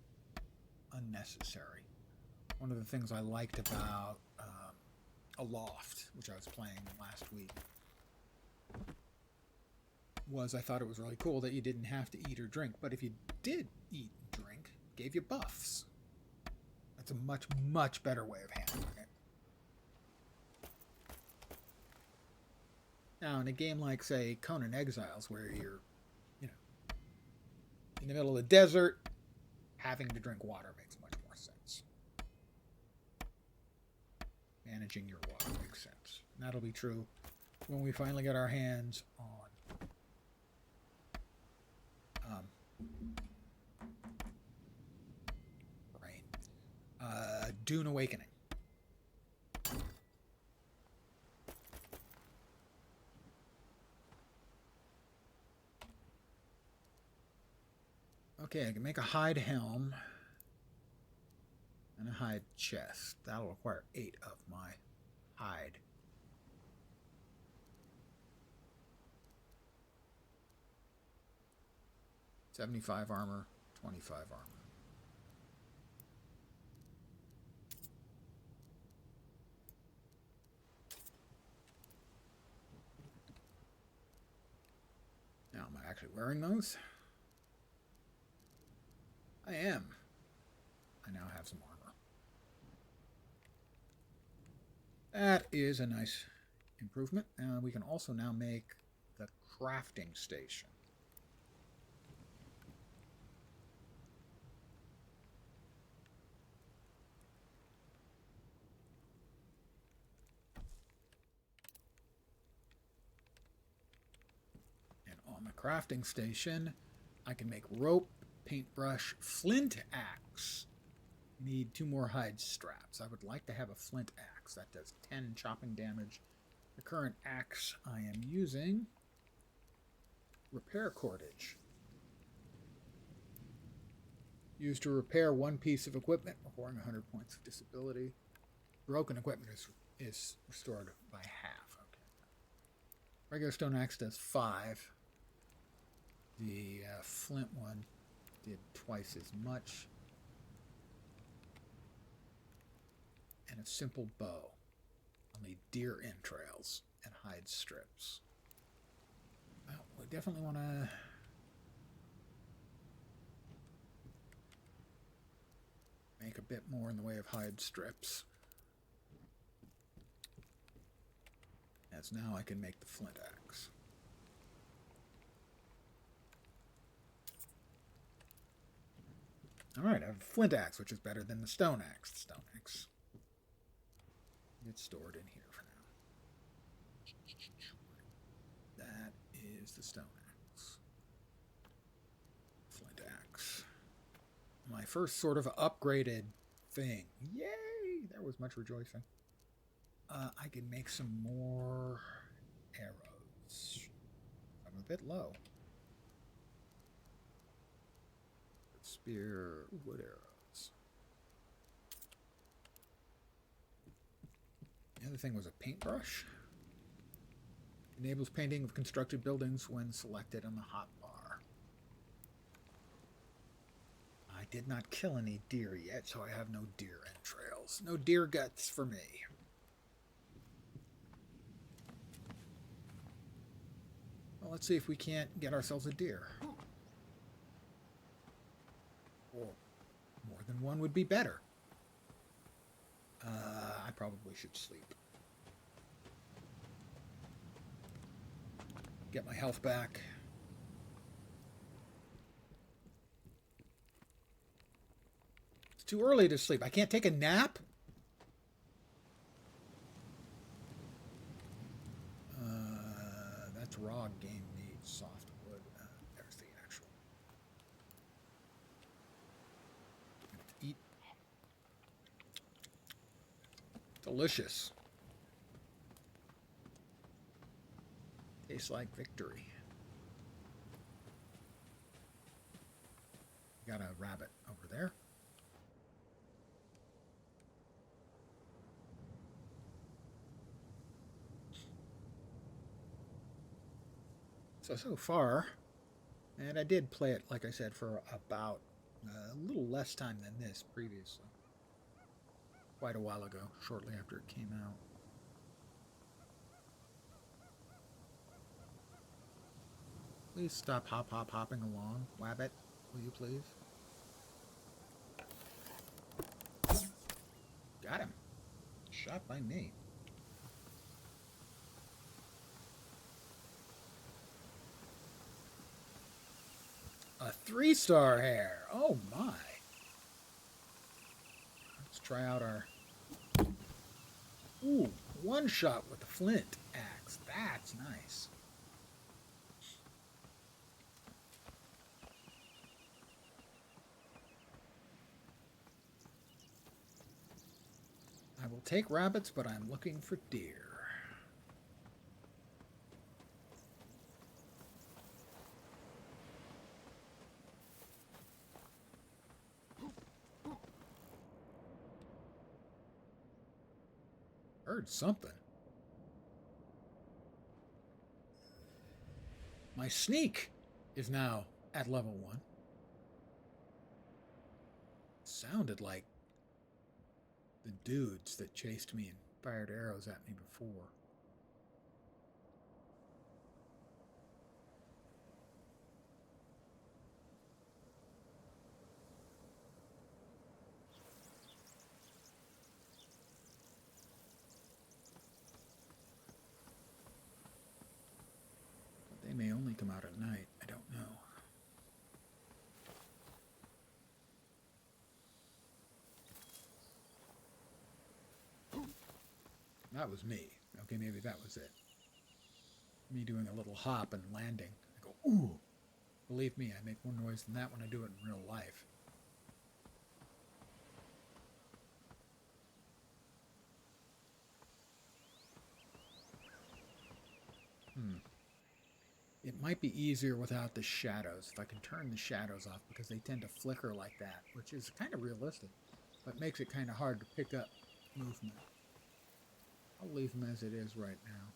unnecessary. One of the things I liked about Aloft, which I was playing last week, was I thought it was really cool that you didn't have to eat or drink, but if you did eat and drink, it gave you buffs. That's a much, much better way of handling it. Now, in a game like, say, Conan Exiles, where you're, in the middle of the desert, having to drink water makes much more sense. Managing your water makes sense. And that'll be true when we finally get our hands on Dune Awakening. Okay, I can make a hide helm and a hide chest. That'll require 8 of my hide. $75 armor, $25 armor. Now, am I actually wearing those? I am. I now have some armor. That is a nice improvement. We can also now make the crafting station. And on the crafting station, I can make rope, paintbrush, flint axe. Need 2 more hide straps. I would like to have a flint axe. That does 10 chopping damage. The current axe I am using, repair cordage. Used to repair 1 piece of equipment, requiring 100 points of disability. Broken equipment is restored by half. Okay. Regular stone axe does 5. The flint one did twice as much. And a simple bow. I'll need deer entrails and hide strips. Well, we definitely want to make a bit more in the way of hide strips. As now I can make the flint axe. Alright, I have a flint axe, which is better than the stone axe. The stone axe gets stored in here for now. That is the stone axe. Flint axe. My first sort of upgraded thing. Yay! There was much rejoicing. I can make some more arrows. I'm a bit low. Spear, wood arrows. The other thing was a paintbrush. Enables painting of constructed buildings when selected on the hotbar. I did not kill any deer yet, so I have no deer entrails. No deer guts for me. Well, let's see if we can't get ourselves a deer. Or more than one would be better. I probably should sleep. Get my health back. It's too early to sleep. I can't take a nap? That's raw game meat, soft wood. There's the actual. Eat. Delicious. Tastes like victory. Got a rabbit over there. So far, and I did play it, like I said, for about a little less time than this previously. Quite a while ago, shortly after it came out. Please stop hopping along, Wabbit. Will you please? Got him. Shot by me. A 3-star hare. Oh my. Let's try out our... Ooh, one shot with the flint axe. That's nice. I will take rabbits, but I'm looking for deer. Heard something. My sneak is now at level 1. Sounded like the dudes that chased me and fired arrows at me before. But they may only come out at night. I don't know. That was me. Okay, maybe that was it. Me doing a little hop and landing. I go, ooh. Believe me, I make more noise than that when I do it in real life. It might be easier without the shadows, if I can turn the shadows off, because they tend to flicker like that, which is kind of realistic, but makes it kind of hard to pick up movement. I'll leave them as it is right now.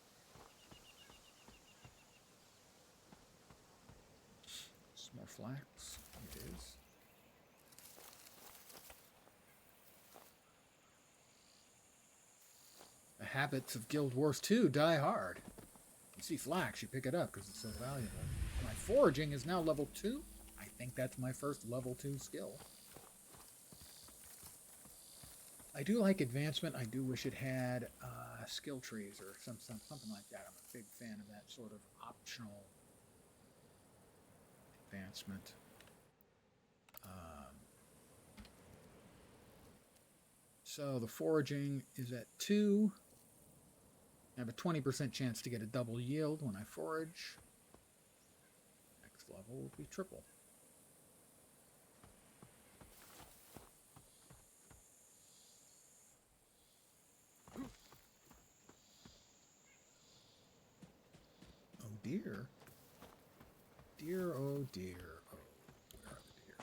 Some more flax. It is. The habits of Guild Wars 2 die hard. You see flax, you pick it up because it's so valuable. My foraging is now level 2. I think that's my first level 2 skill. I do like advancement. I do wish it had skill trees or something like that. I'm a big fan of that sort of optional advancement. So the foraging is at 2. I have a 20% chance to get a double yield when I forage. Next level will be triple. Oh dear. Dear, oh dear. Oh, where are the deer?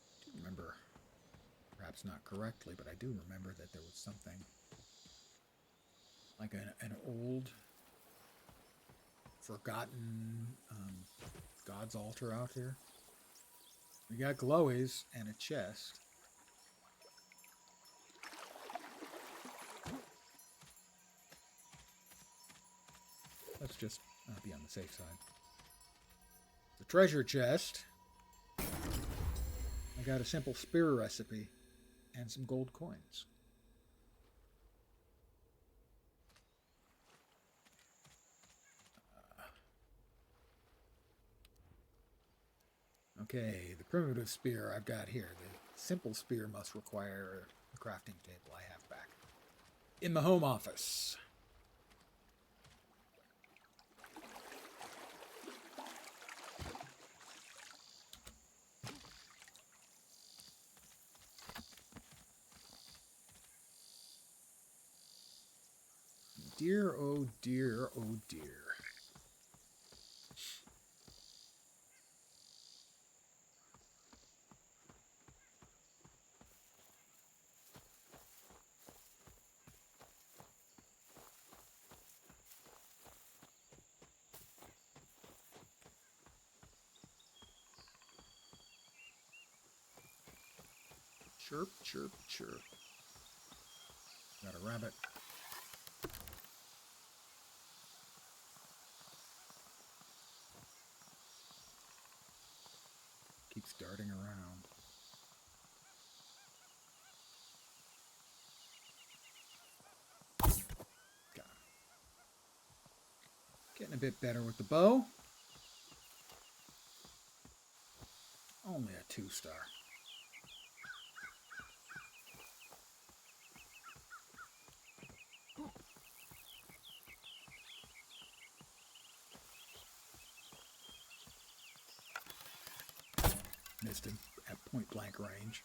I do remember, perhaps not correctly, but I do remember that there was something like an old, forgotten God's altar out here. We got glowies and a chest. Let's just be on the safe side. The treasure chest. I got a simple spear recipe and some gold coins. Okay, the primitive spear I've got here. The simple spear must require the crafting table I have back in the home office. Dear, oh dear, oh dear. Chirp, chirp, chirp. Got a rabbit. Keeps darting around. Got him. Getting a bit better with the bow. Only a 2-star. Missed him at point blank range.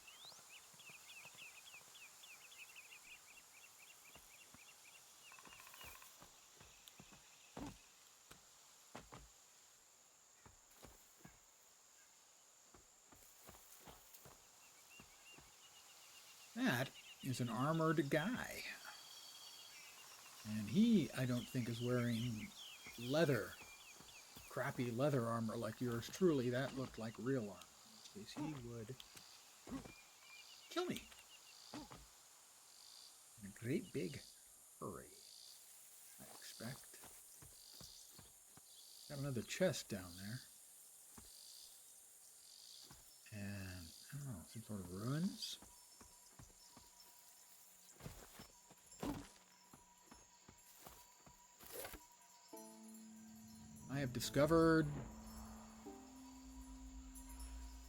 That is an armored guy. And he, I don't think, is wearing leather. Crappy leather armor like yours truly. That looked like real armor. In case he would kill me. In a great big hurry, I expect. Got another chest down there. And, I don't know, some sort of ruins. I have discovered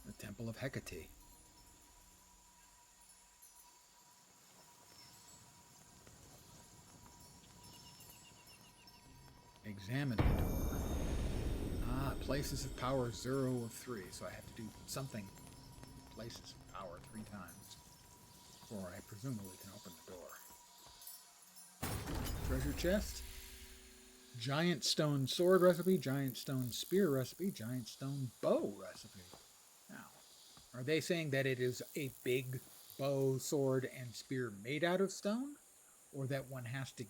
the Temple of Hecate. Examine the door. Ah, places of power 0 of 3. So I have to do something. Places of power 3 times before I presumably can open the door. Treasure chest. Giant stone sword recipe, giant stone spear recipe, giant stone bow recipe. Now, are they saying that it is a big bow, sword, and spear made out of stone? Or that one has to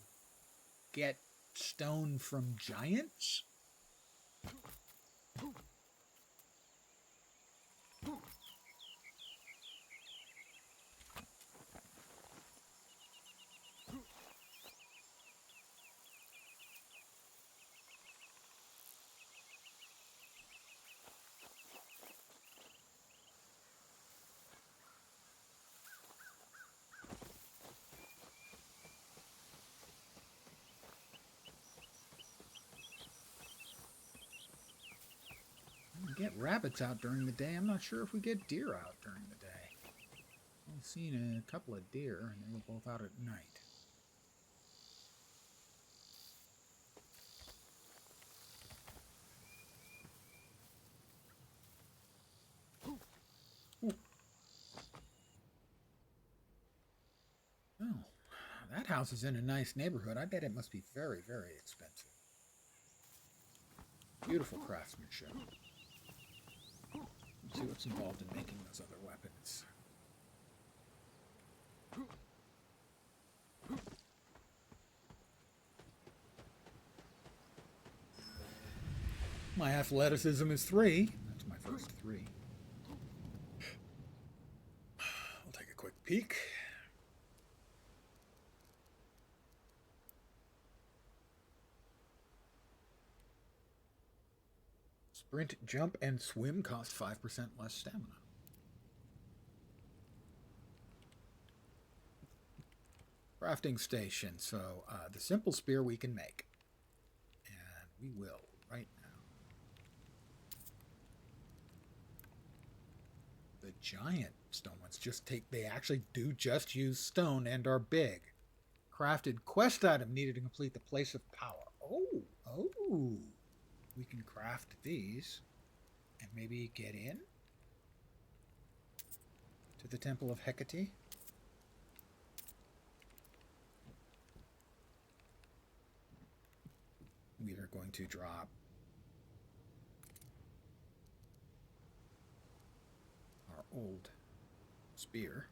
get stone from giants? We get rabbits out during the day. I'm not sure if we get deer out during the day. I've seen a couple of deer, and they were both out at night. Ooh. Oh, that house is in a nice neighborhood. I bet it must be very, very expensive. Beautiful craftsmanship. Let's see what's involved in making those other weapons. My athleticism is 3. That's my first 3. I'll take a quick peek. Sprint, jump, and swim cost 5% less stamina. Crafting station. So the simple spear we can make. And we will right now. The giant stone ones they actually do just use stone and are big. Crafted quest item needed to complete the place of power. Oh. We can craft these and maybe get in to the Temple of Hecate. We are going to drop our old spear.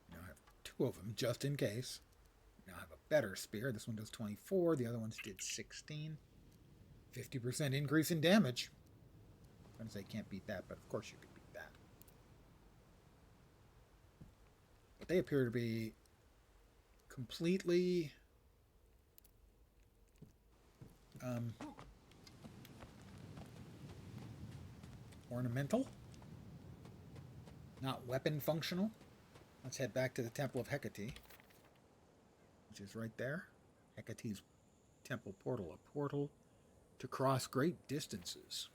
We now have 2 of them just in case. We now have a better spear. This one does 24. The other ones did 16. 50% increase in damage. I'm going to say can't beat that, but of course you could beat that. But they appear to be completely ornamental. not weapon functional. Let's head back to the Temple of Hecate, which is right there. Hecate's temple portal, a portal to cross great distances.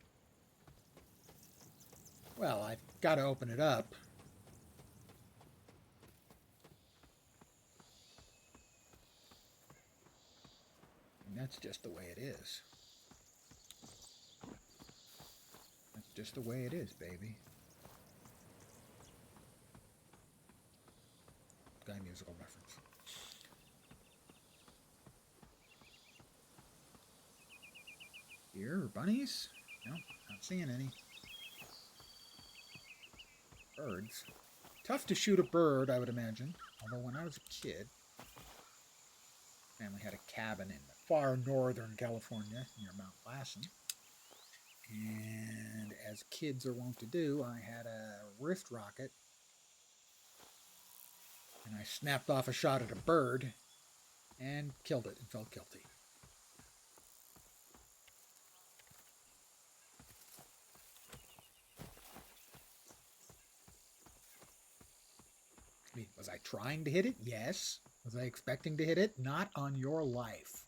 Well, I've got to open it up. And that's just the way it is. That's just the way it is, baby. Guy musical reference. Here, bunnies? No, not seeing any. Birds. Tough to shoot a bird, I would imagine. Although when I was a kid, family had a cabin in far northern California near Mount Lassen. And as kids are wont to do, I had a wrist rocket. And I snapped off a shot at a bird and killed it and felt guilty. I mean, was I trying to hit it? Yes. Was I expecting to hit it? Not on your life.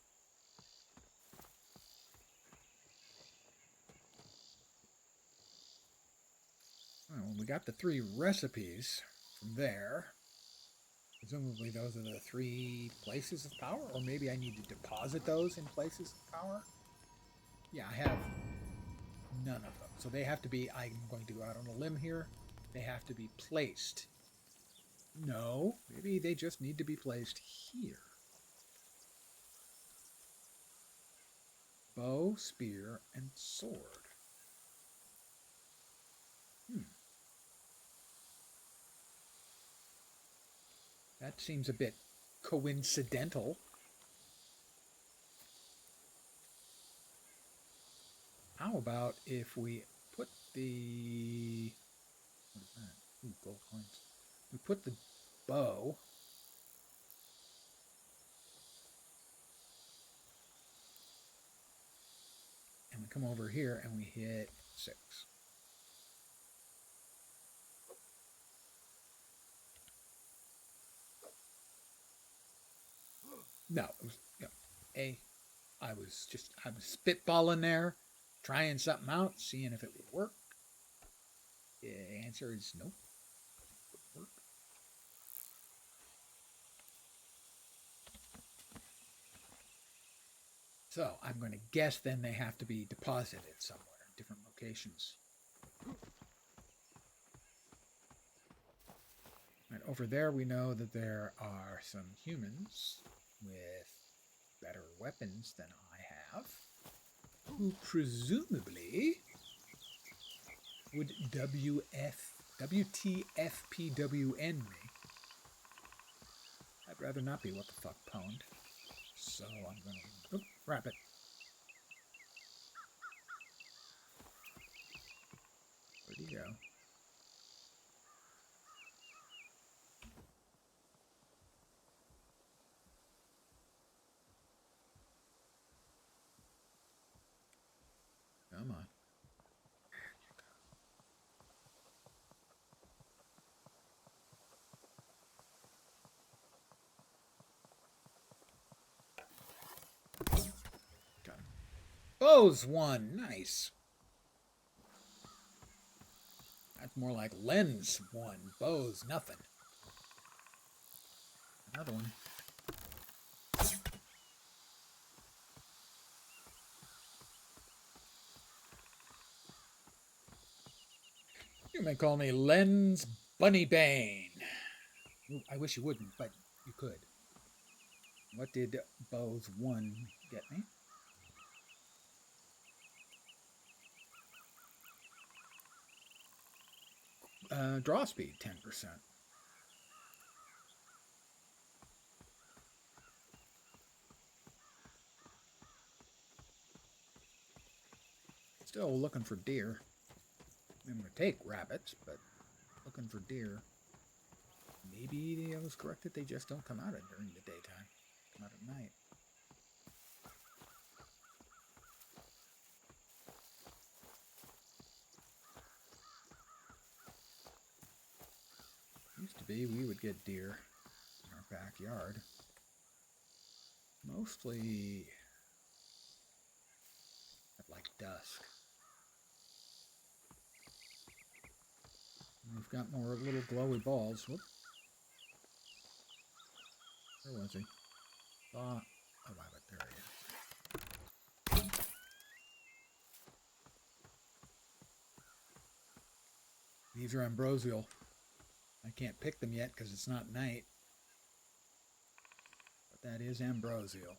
Well, we got the 3 recipes from there. Presumably those are the 3 places of power, or maybe I need to deposit those in places of power. Yeah, I have none of them. So they have to be, I'm going to go out on a limb here, they have to be placed. No, maybe they just need to be placed here. Bow, spear, and sword. That seems a bit coincidental. How about if we put the... What is that? Ooh, gold coins. We put the bow... And we come over here and we hit 6. No, it was, I was spitballing there, trying something out, seeing if it would work. The answer is nope. It wouldn't work. So I'm going to guess then they have to be deposited somewhere, different locations. And over there we know that there are some humans with better weapons than I have, who presumably would WTFPWN me. I'd rather not be what the fuck pwned. So I'm gonna wrap it. Where'd he go? Come on. Got him. Bow's one. Nice. That's more like lens one. Bow's nothing. Another one. You may call me Lens Bunnybane. Ooh, I wish you wouldn't, but you could. What did Bow's one get me? Draw speed, 10%. Still looking for deer. I'm going to take rabbits, but looking for deer. Maybe I was correct that they just don't come out during the daytime. Come out at night. be, we would get deer in our backyard. Mostly at like dusk. We've got more little glowy balls. Whoop. Where was he? Oh, rabbit. There he is. These are ambrosial. I can't pick them yet because it's not night. But that is ambrosial.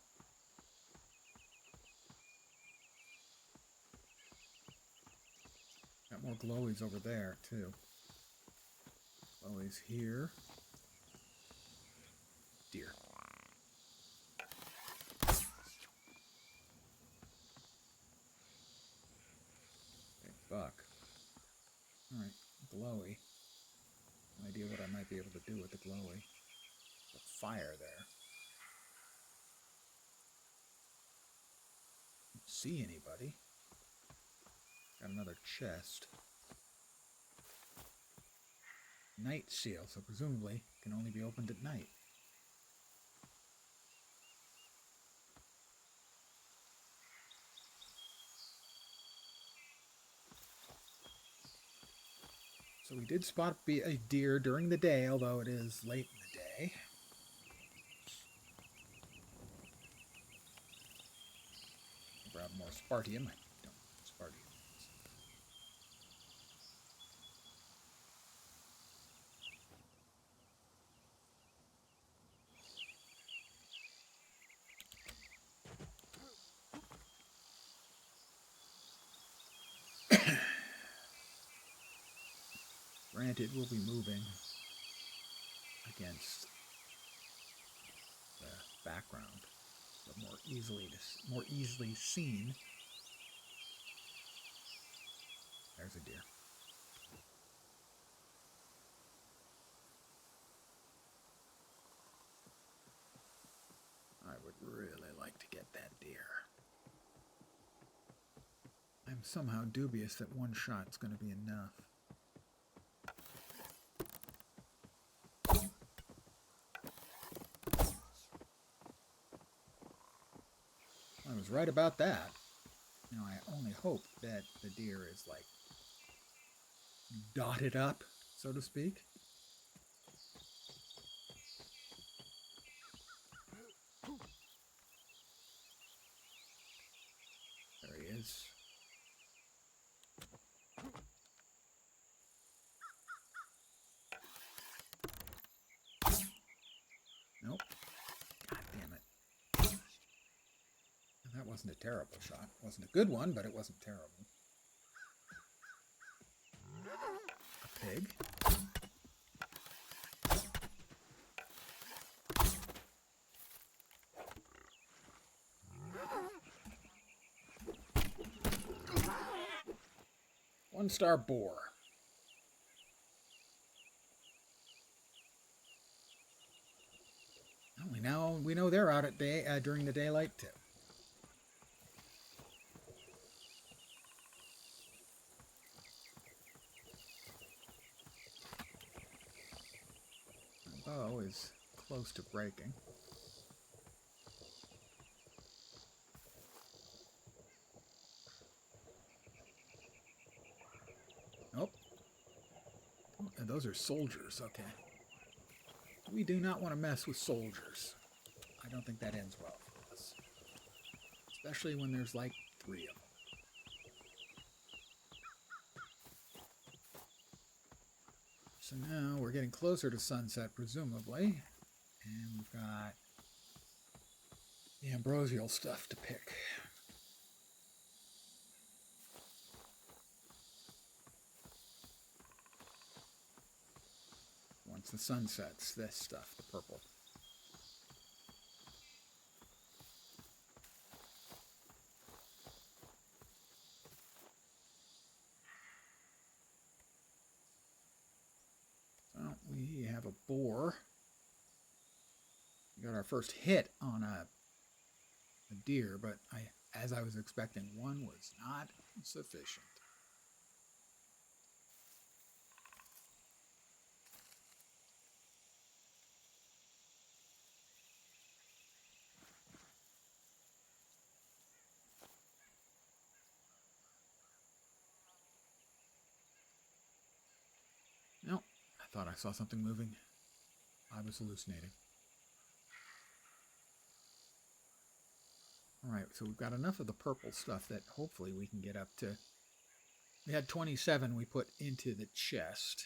Got more glowies over there, too. Glowies here. Deer. Big buck. Alright, glowy. No idea what I might be able to do with the glowy. The fire there. Don't see anybody. Got another chest. Night seal, so presumably can only be opened at night. So we did spot a deer during the day, although it is late in the day. Grab more spartium. I don't know spartium is. Granted, we'll be moving against the background, but more easily seen. There's a deer. I would really like to get that deer. I'm somehow dubious that one shot's going to be enough. I was right about that. Now I only hope that the deer is like dotted up, so to speak. There he is. Nope. God damn it. That wasn't a terrible shot. It wasn't a good one, but it wasn't terrible. A pig. One-star boar. We know they're out at day during the daylight too. My bow is close to breaking. Nope. And those are soldiers, okay. We do not want to mess with soldiers. I don't think that ends well for us. Especially when there's like 3 of them. So now we're getting closer to sunset, presumably. And we've got the ambrosial stuff to pick. Once the sun sets, this stuff, the purple. So we have a boar. We got our first hit on a deer, but as I was expecting, one was not sufficient. thought I saw something moving. I was hallucinating. Alright, so we've got enough of the purple stuff that hopefully we can get up to... We had 27 we put into the chest.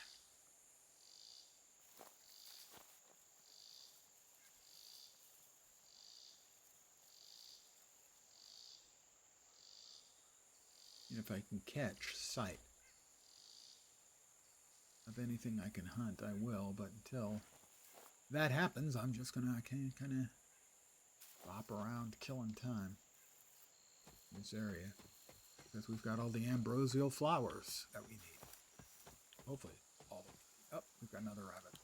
And if I can catch sight of anything I can hunt, I will, but until that happens, I'm just gonna kind of bop around killing time in this area. Because we've got all the ambrosial flowers that we need. Hopefully, all of them. Oh, we've got another rabbit.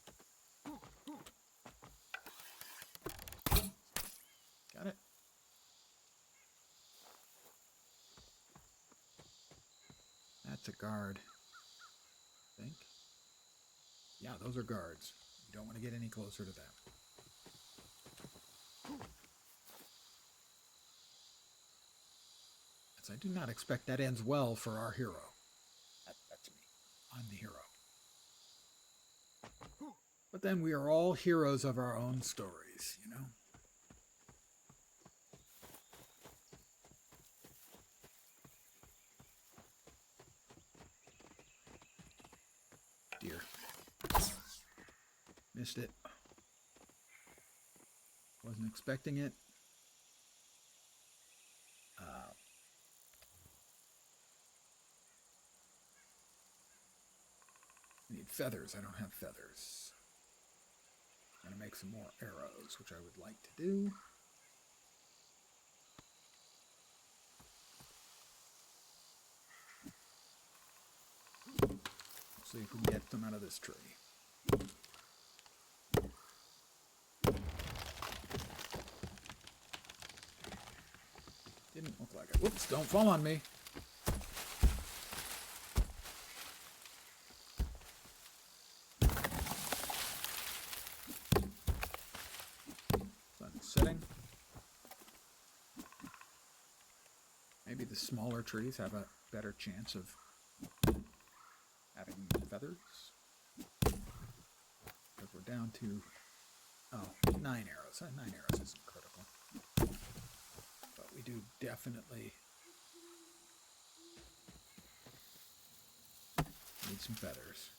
Got it. That's a guard, I think. Yeah, those are guards. You don't want to get any closer to that. As I do not expect that ends well for our hero. That's me. I'm the hero. But then we are all heroes of our own stories, you know? Dear. Missed it. Wasn't expecting it. I need feathers. I don't have feathers. I'm gonna make some more arrows, which I would like to do. See if we can get them out of this tree. Didn't look like it. Whoops, don't fall on me. Sun's setting. Maybe the smaller trees have a better chance of having feathers. Because we're down to, 9 arrows. 9 arrows isn't critical. But we do definitely need some feathers.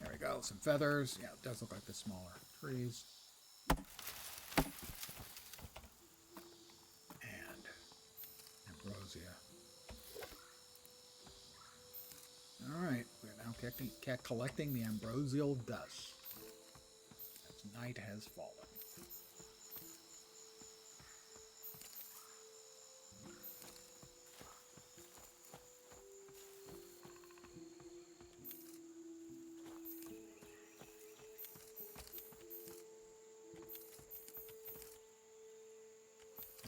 There we go, some feathers. Yeah, it does look like the smaller trees. And ambrosia. Alright, we're now collecting the ambrosial dust. As night has fallen.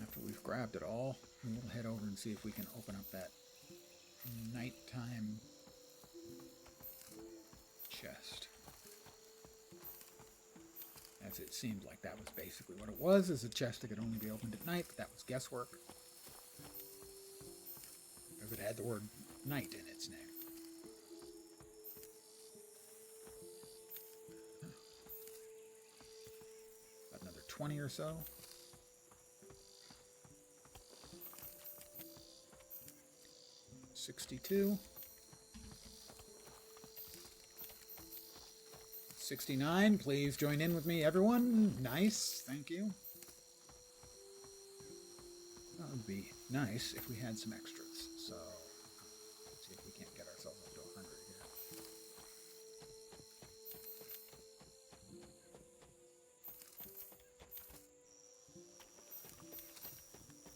After we've grabbed it all, we'll head over and see if we can open up that nighttime chest. As it seemed like that was basically what it was, is a chest that could only be opened at night, but that was guesswork. Because it had the word night in its name. About another 20 or so. $62. 69, please join in with me, everyone. Nice, thank you. That would be nice if we had some extras. So, let's see if we can't get ourselves up to 100 here.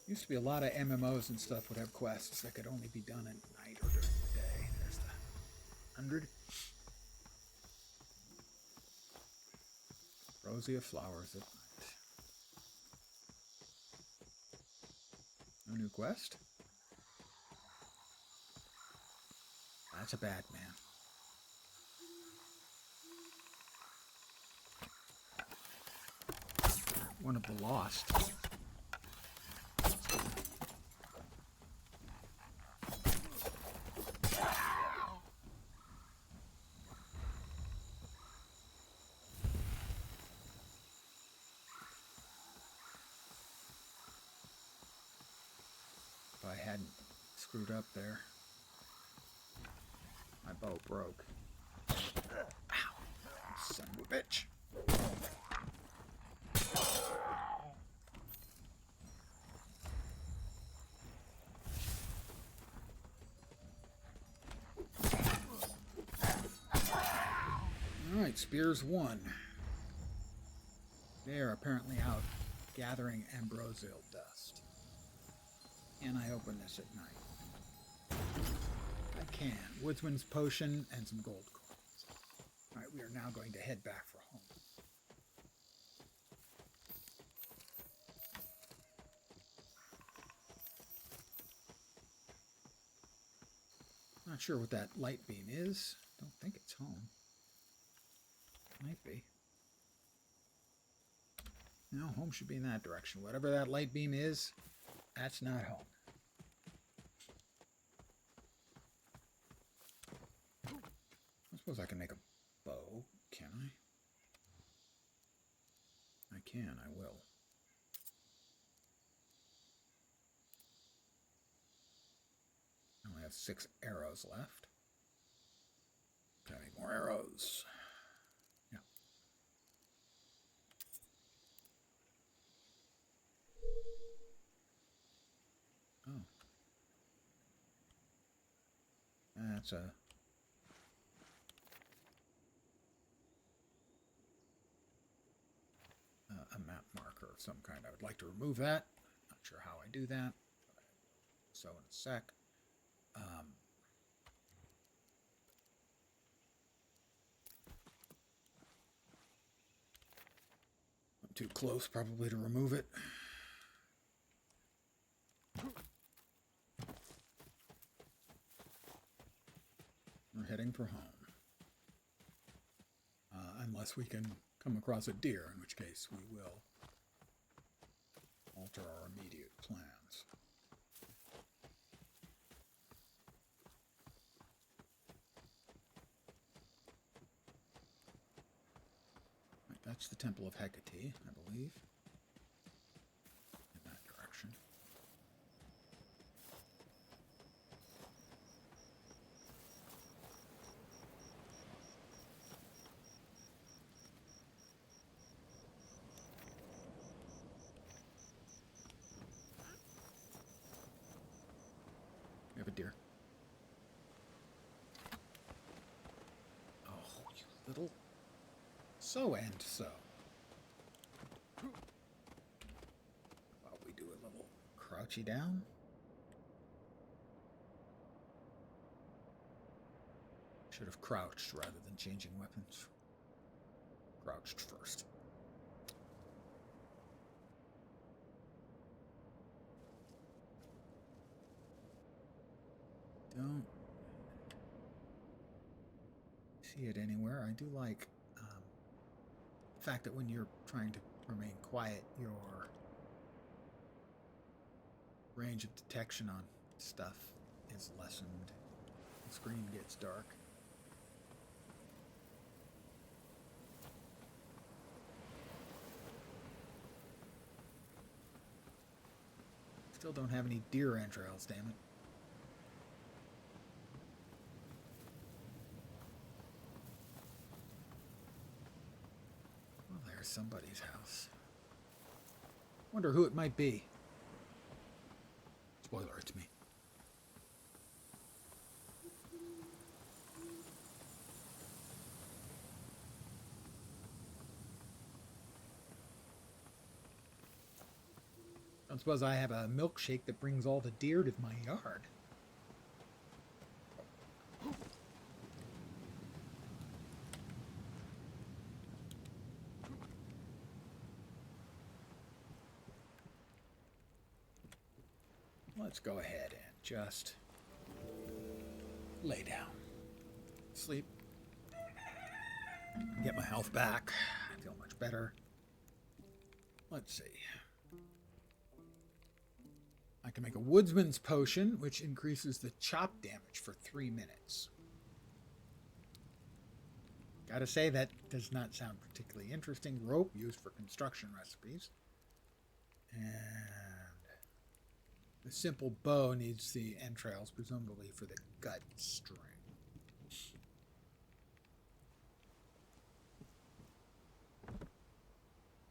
Used to be a lot of MMOs and stuff would have quests that could only be done at night or during the day. There's the 100. Ambrosia flowers at night. No new quest? That's a bad man. One of the lost. screwed up there. My bow broke. Ow! Son of a bitch. Alright, Spears 1. They are apparently out gathering ambrosial dust. Can I open this at night? I can. Woodsman's potion and some gold coins. Alright, we are now going to head back for home. Not sure what that light beam is. Don't think it's home. Might be. No, home should be in that direction. Whatever that light beam is, that's not home. I suppose I can make a bow, can I? I can, I will. I only have 6 arrows left. Can I make more arrows? Yeah. Oh. That's a map marker of some kind. I would like to remove that. Not sure how I do that. So in a sec. I'm too close probably to remove it. We're heading for home. Unless we can come across a deer, in which case we will alter our immediate plans. Right, that's the Temple of Hecate, I believe. In that direction. We have a deer. Oh, you little... So and so. While we do a little crouchy down. Should have crouched rather than changing weapons. Crouched first. Don't see it anywhere. I do like the fact that when you're trying to remain quiet, your range of detection on stuff is lessened. The screen gets dark. Still don't have any deer entrails, damn it. Well, there's somebody's house. Wonder who it might be. Spoiler, it's me. I suppose I have a milkshake that brings all the deer to my yard. Let's go ahead and just lay down. Sleep. Get my health back. I feel much better. Let's see. I can make a woodsman's potion, which increases the chop damage for 3 minutes. Gotta say, that does not sound particularly interesting. Rope used for construction recipes. And The simple bow needs the entrails, presumably for the gut string.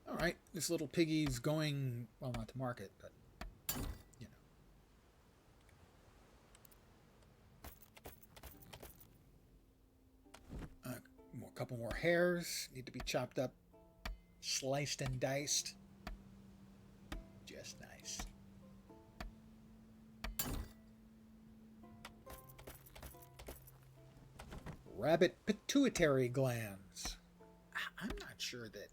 All right, this little piggy's going, well, not to market, but, you know. A couple more hairs need to be chopped up, sliced and diced. Just nice. Rabbit pituitary glands. I'm not sure that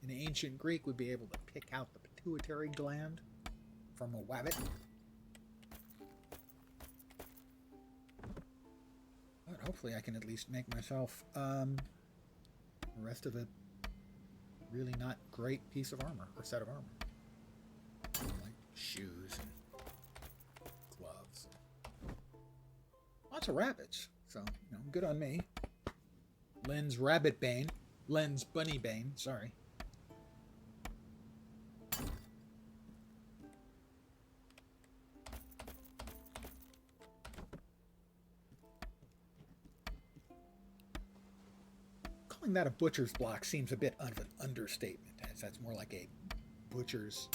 an ancient Greek would be able to pick out the pituitary gland from a wabbit. But hopefully I can at least make myself the rest of a really not great piece of armor, or set of armor. Like shoes and gloves. Lots of rabbits, so, you know, good on me. Len's rabbit bane. Len's bunny bane, sorry. Calling that a butcher's block seems a bit of an understatement, as that's more like a butcher's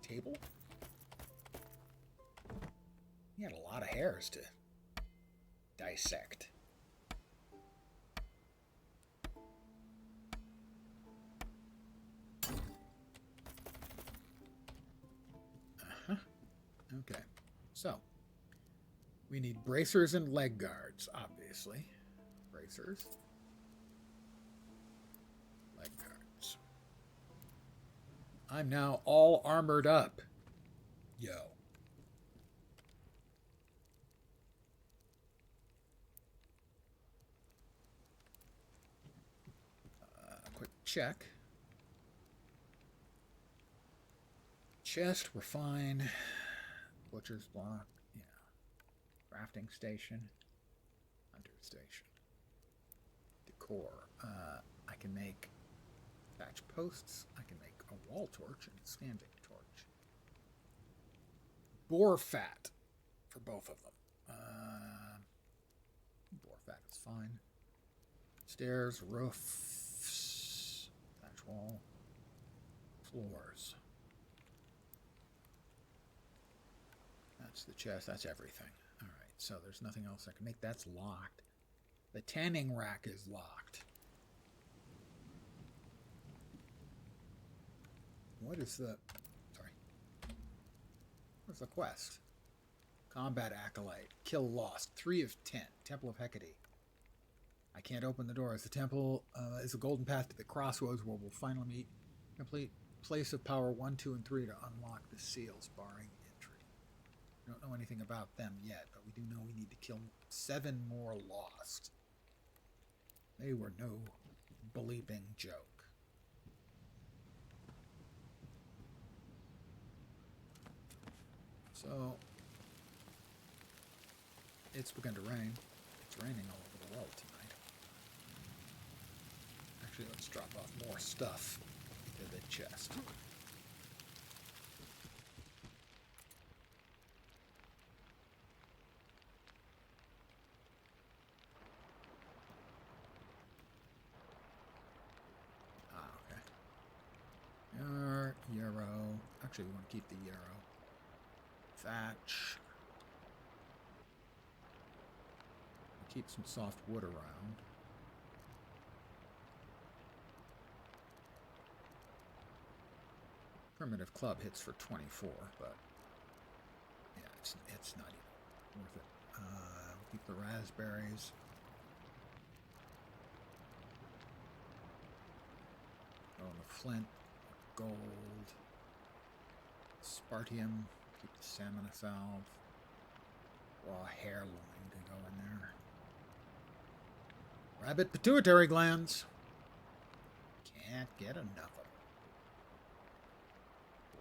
table. He had a lot of hairs to dissect. Okay, so we need bracers and leg guards, obviously. Bracers. Leg guards. I'm now all armored up. Yo. Quick check. Chest, we're fine. Butcher's block, yeah. Crafting station. Hunter station. Decor. I can make thatch posts. I can make a wall torch and a standing torch. Boar fat for both of them. Boar fat is fine. Stairs, roofs, thatch wall, floors. That's the chest. That's everything. All right, so there's nothing else I can make. That's locked. The tanning rack is locked. What is the... Sorry. What's the quest? Combat Acolyte. Kill lost. 3 of 10. Temple of Hecate. I can't open the doors. The temple is a golden path to the crossroads where we'll finally meet. Complete place of power 1, 2, and 3 to unlock the seals, barring entry. We don't know anything about them yet, but we do know we need to kill 7 more lost. They were no bleeping joke. So, it's begun to rain. It's raining all over the world tonight. Actually, let's drop off more stuff to the chest. Okay. Yarrow. Actually, we want to keep the yarrow. Thatch. Keep some soft wood around. Primitive club hits for 24, but yeah, it's not even worth it. Keep the raspberries. Go on the flint, gold, spartium. Keep the salmon salve. Raw hair loin to go in there. Rabbit pituitary glands. Can't get enough of them.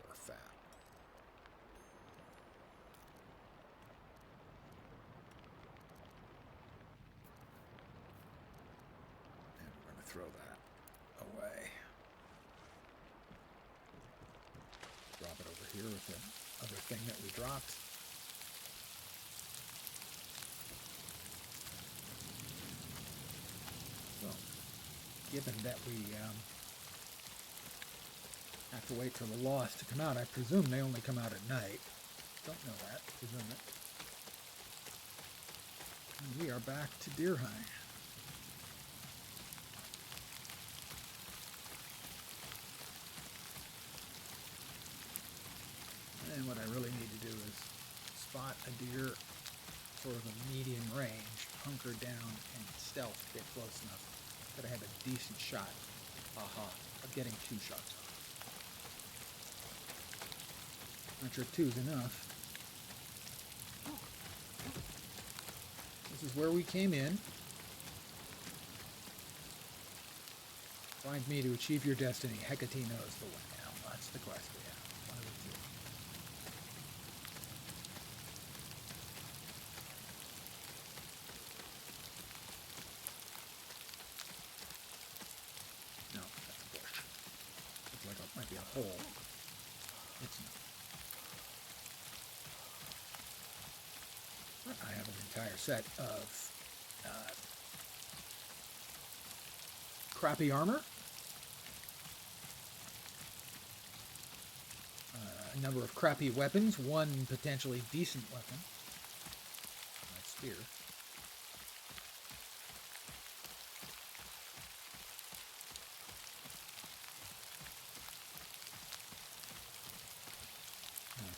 Or fat. And we're going to throw that away. Drop it over here with it. other thing that we dropped. So, given that we have to wait for the lost to come out, I presume they only come out at night. Don't know that. Presume it. And we are back to deer hunting. And what I really need to do is spot a deer sort of a medium range, hunker down, and stealth get close enough that I have a decent shot, of getting 2 shots off. Not sure 2's enough. This is where we came in. Find me to achieve your destiny. Hecate knows the way. Now, that's the quest we have. One of the 2. No, that's a bush. Looks like it might be a hole. It's not. I have an entire set of crappy armor. A number of crappy weapons. One potentially decent weapon. My spear.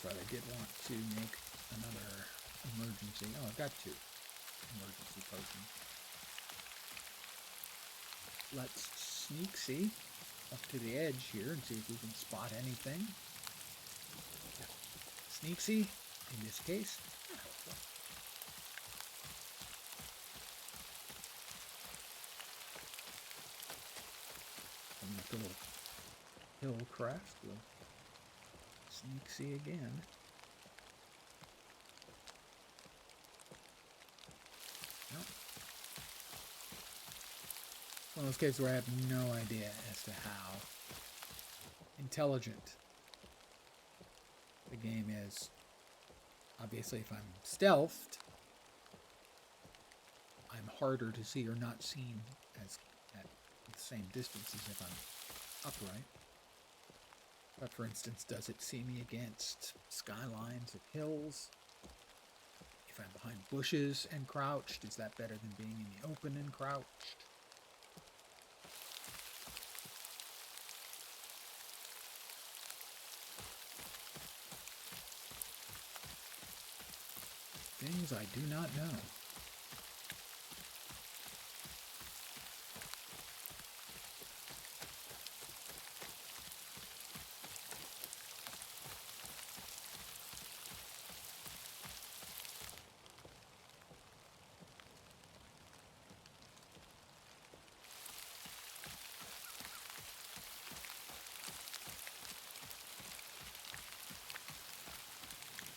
But I did want to make another emergency. Oh, I've got 2 emergency potions. Let's sneak see up to the edge here and see if we can spot anything. Sneak see, in this case. From this little hill crest, we'll sneak see again. Nope. One of those cases where I have no idea as to how intelligent the game is. Obviously, if I'm stealthed, I'm harder to see or not seen as at the same distance as if I'm upright. But for instance, does it see me against skylines of hills? If I'm behind bushes and crouched, is that better than being in the open and crouched? Things I do not know.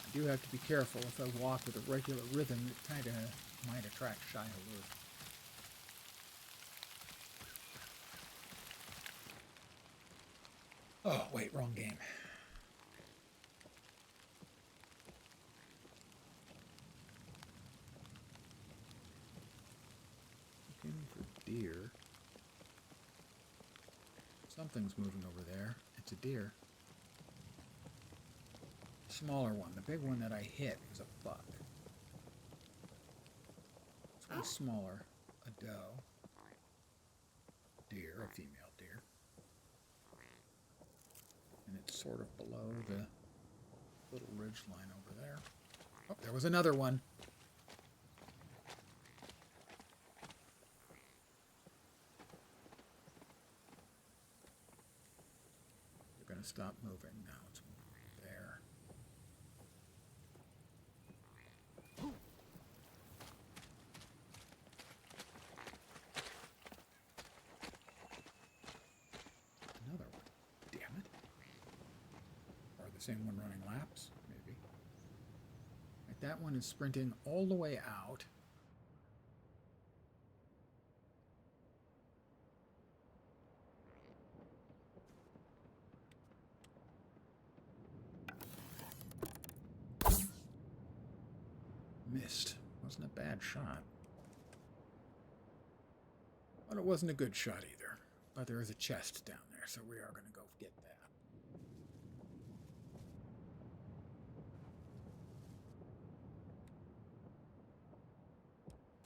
I do have to be careful. If I walk with a regular rhythm, it kind of might attract shy allure. Oh, wait, wrong game. Looking for deer. Something's moving over there. It's a deer. Smaller one. The big one that I hit was a buck. This one's smaller. A doe. Deer, a female deer. And it's sort of below the little ridge line over there. Oh, there was another one. They're going to stop moving now. It's there. Another one. Damn it. Or the same one running laps, maybe. Right, that one is sprinting all the way out. missed. Wasn't a bad shot. But it wasn't a good shot either. But there is a chest down there, so we are going to go get that.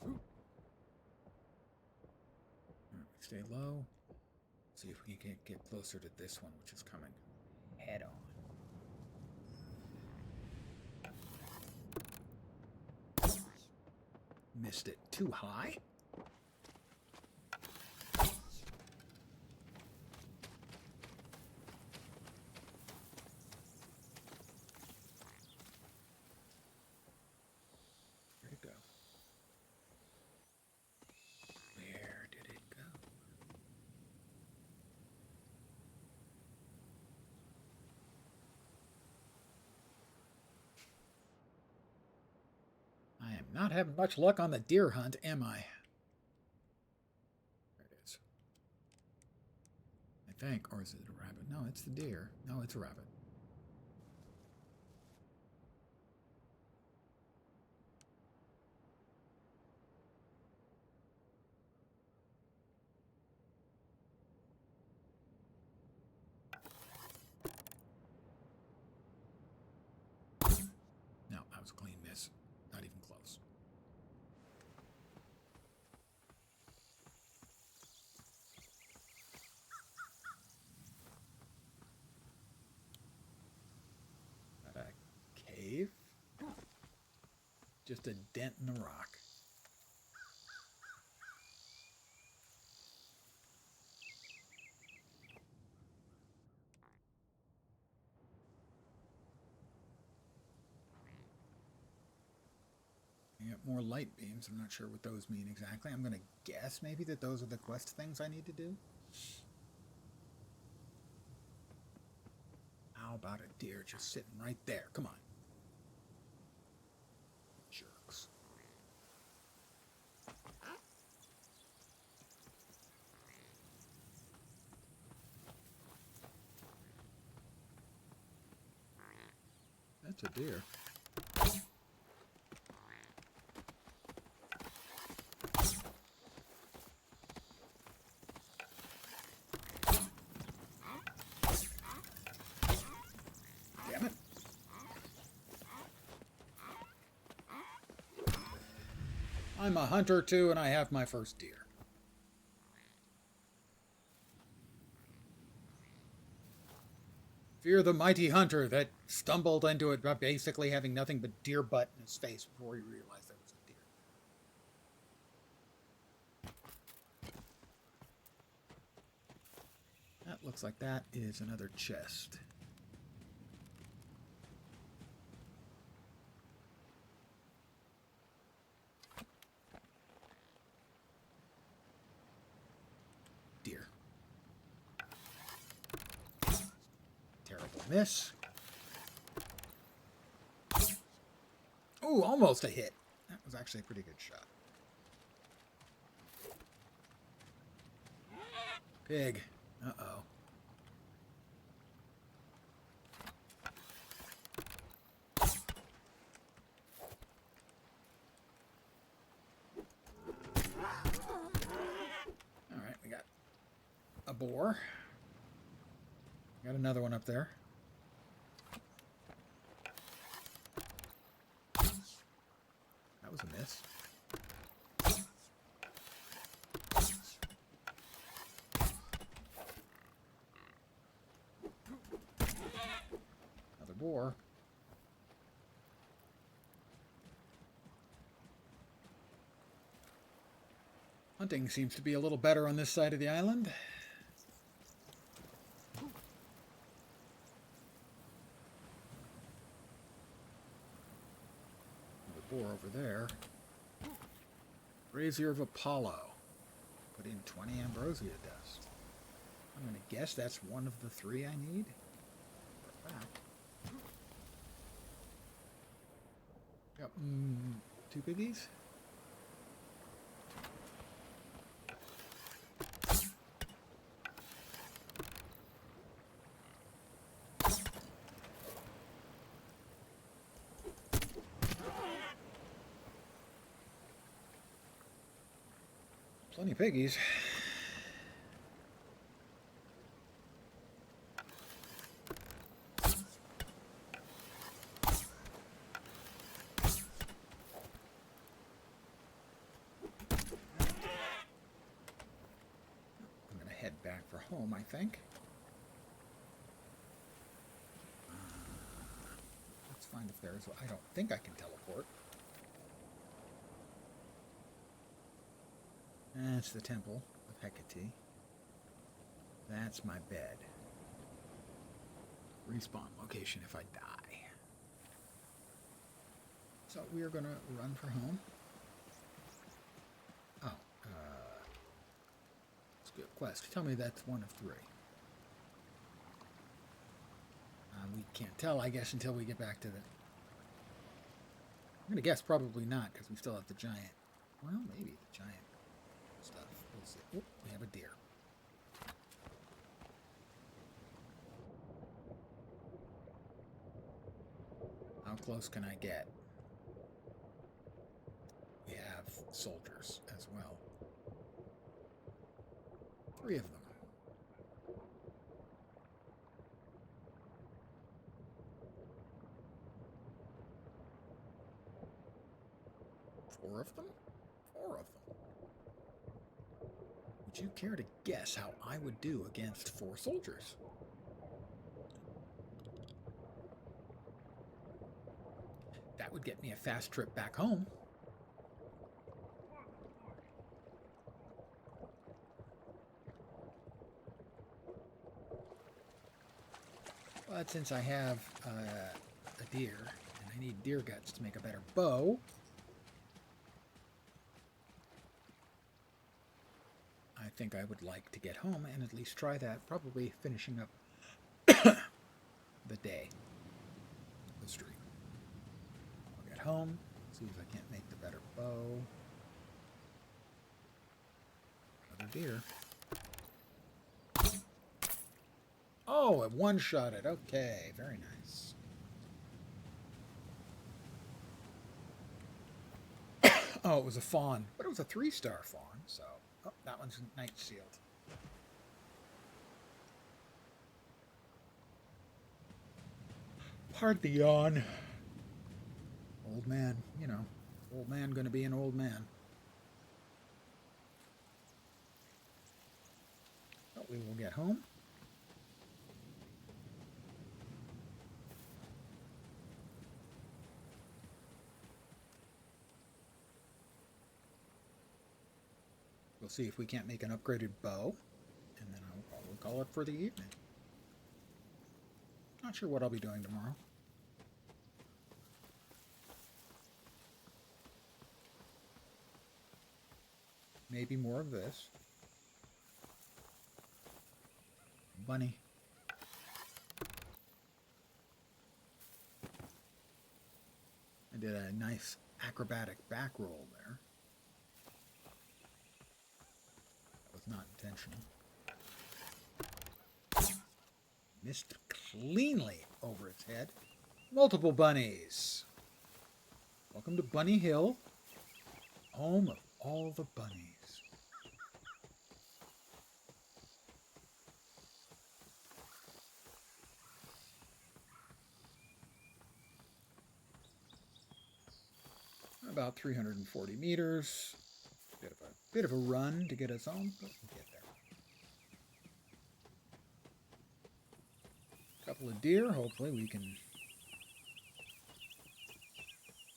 Ooh. All right, stay low. See if we can get closer to this one, which is coming head on. Missed it too high. Where'd it go? Where did it go? I am not having much luck on the deer hunt, am I? There it is. I think. Or is it a rabbit? No, it's the deer. No, it's a rabbit. No, that was a clean miss. Not even close. Is that a cave? Just a dent in the rock. You got more light beams. I'm not sure what those mean exactly. I'm going to guess maybe that those are the quest things I need to do. How about a deer just sitting right there? Come on. Jerks. That's a deer. Damn it. I'm a hunter too, and I have my first deer. Fear the mighty hunter that stumbled into it by basically having nothing but deer butt in his face before he realized that was a deer. That looks like that is another chest. Deer. Terrible miss. Ooh, almost a hit. That was actually a pretty good shot. Pig. Uh-oh. All right, we got a boar. Got another one up there. That was a miss. Another boar. Hunting seems to be a little better on this side of the island. Boar over there. Brazier of Apollo. Put in 20 ambrosia dust. I'm going to guess that's one of the 3 I need. For a fact. Got 2 piggies. Plenty of piggies. I'm going to head back for home, I think. Let's find if there's... I don't think I can teleport. That's the temple of Hecate. That's my bed. Respawn location if I die. So we are going to run for home. Oh, let's go quest. Tell me that's one of 3. We can't tell, I guess, until we get back to the... I'm going to guess probably not, because we still have the giant. Well, maybe the giant stuff. We'll see. Oh, we have a deer. How close can I get? We have soldiers as well. 3 of them. 4 of them? 4 of them. Would you care to guess how I would do against 4 soldiers? That would get me a fast trip back home. But since I have a deer, and I need deer guts to make a better bow, I think I would like to get home and at least try that, probably finishing up the day, the stream. I'll get home, see if I can't make the better bow. Another deer. Oh, it one-shotted. Okay, very nice. Oh, it was a fawn, but it was a 3-star fawn, so... Oh, that one's night sealed. Pardon the yawn. Old man, you know. Old man gonna be an old man. But we will get home. We'll see if we can't make an upgraded bow, and then I'll probably call it for the evening. Not sure what I'll be doing tomorrow. Maybe more of this. Bunny. I did a nice acrobatic back roll there. Not intentional. Missed cleanly over its head. Multiple bunnies. Welcome to Bunny Hill, home of all the bunnies. About 340 meters. Bit of a run to get us home, but we'll get there. Couple of deer. Hopefully we can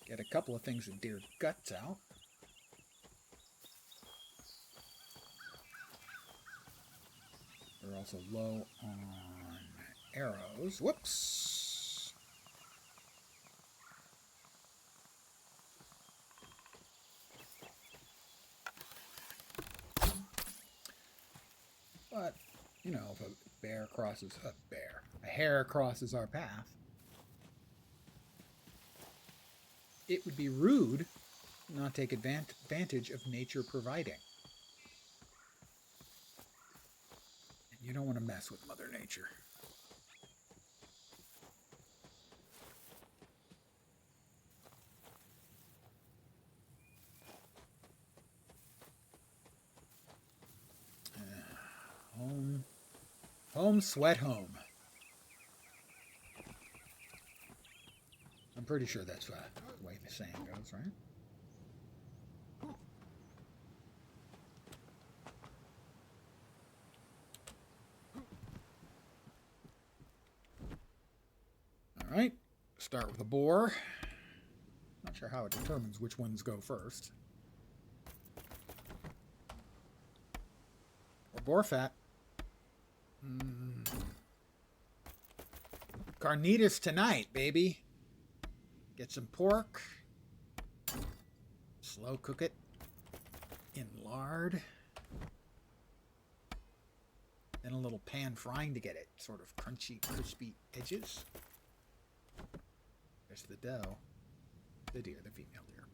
get a couple of things of deer guts out. We're also low on arrows. Whoops! But, you know, if a hare crosses our path, it would be rude to not take advantage of nature providing. And you don't want to mess with Mother Nature. Home sweat home. I'm pretty sure that's the way the saying goes, right? All right, start with a boar. Not sure how it determines which ones go first. Or boar fat. Carnitas tonight, baby. Get some pork. Slow cook it in lard. Then a little pan frying to get it sort of crunchy, crispy edges. There's the doe. The deer, the female deer.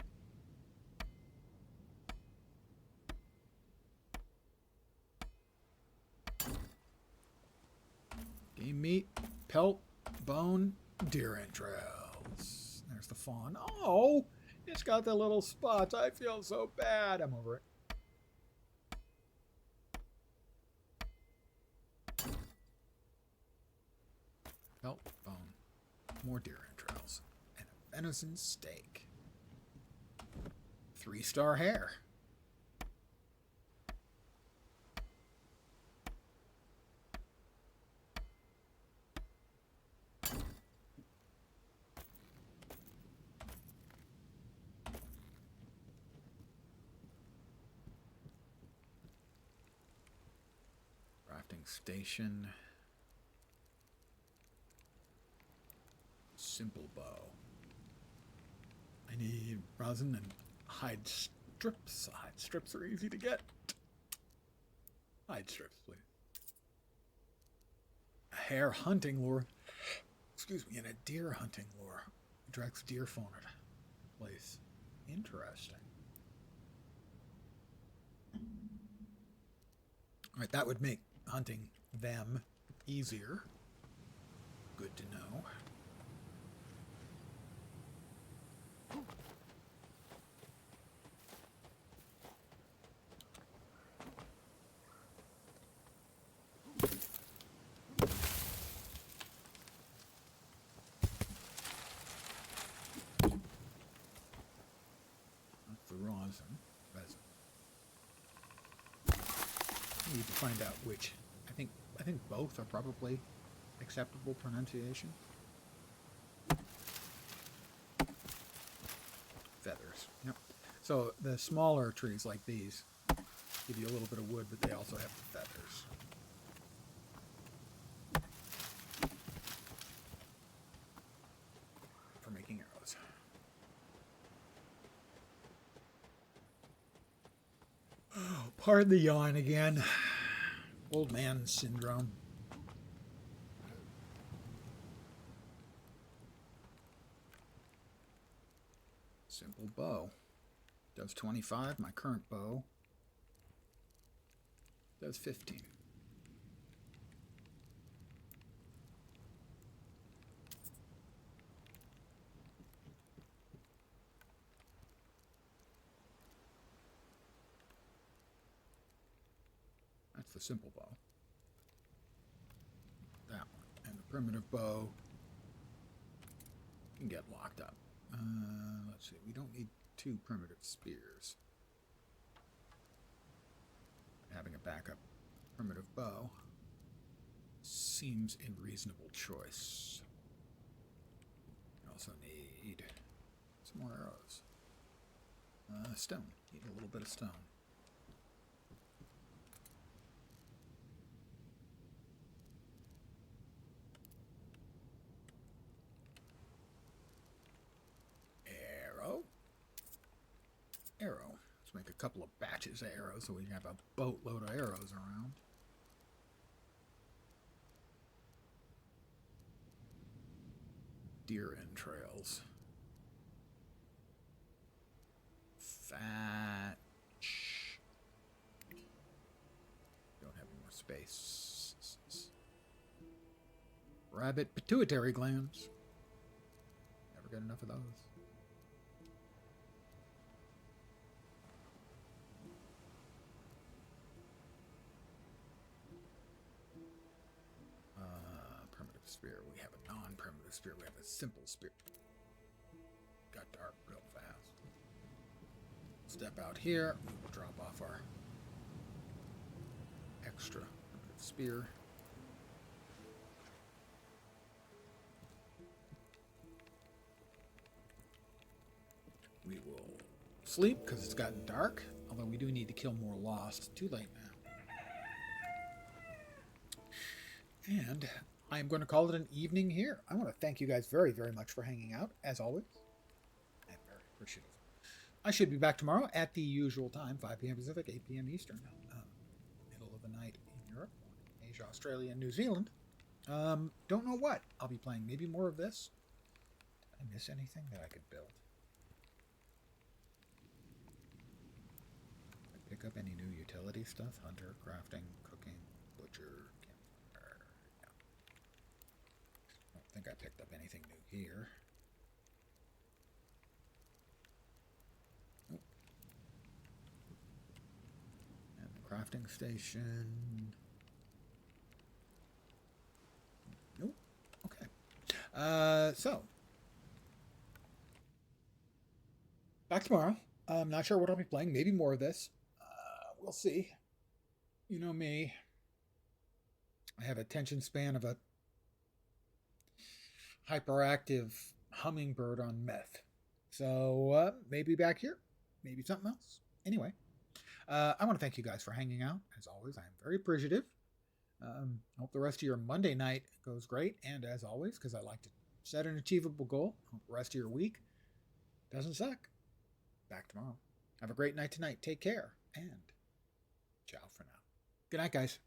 Game meat, pelt, bone, deer entrails. There's the fawn. Oh, it's got the little spots. I feel so bad. I'm over it. Pelt, bone, more deer entrails, and a venison steak. 3-star hare. Crafting station. Simple bow. I need rosin and hide strips. Hide strips are easy to get. Hide strips, please. A hare hunting lure. Excuse me, and a deer hunting lure. Drags deer fauna place. Interesting. Alright, that would make hunting them easier. Good to know. Need to find out which. I think both are probably acceptable pronunciation. Feathers. Yep. So the smaller trees like these give you a little bit of wood, but they also have the feathers. For making arrows. Oh, pardon the yawn again. Old man syndrome. Simple bow. Does 25. My current bow does 15. That's the simple bow. That one. And the primitive bow can get locked up. Let's see. We don't need 2 primitive spears. Having a backup primitive bow seems a reasonable choice. We also need some more arrows. Stone. Need a little bit of stone. Arrow. Let's make a couple of batches of arrows so we have a boatload of arrows around. Deer entrails. Fat. Don't have any more space. Rabbit pituitary glands. Never get enough of those. spear. We have a non-primitive spear. We have a simple spear. Got dark real fast. Step out here. We'll drop off our extra spear. We will sleep because it's gotten dark. Although we do need to kill more lost. Too late now. And I am going to call it an evening here. I want to thank you guys very, very much for hanging out, as always. I'm very appreciative. I should be back tomorrow at the usual time, 5 p.m. Pacific, 8 p.m. Eastern. Middle of the night in Europe, Asia, Australia, and New Zealand. Don't know what I'll be playing. Maybe more of this. Did I miss anything that I could build? Did I pick up any new utility stuff? Hunter, crafting, cooking, butcher, campfire. Yeah. I don't think I picked up anything new here. Nope. And the crafting station. Nope. Okay. So back tomorrow. I'm not sure what I'll be playing. Maybe more of this. We'll see. You know me. I have a attention span of a hyperactive hummingbird on meth. So maybe back here. Maybe something else. Anyway, I want to thank you guys for hanging out. As always, I am very appreciative. I hope the rest of your Monday night goes great. And as always, because I like to set an achievable goal, I hope the rest of your week doesn't suck. Back tomorrow. Have a great night tonight. Take care. And ciao for now. Good night, guys.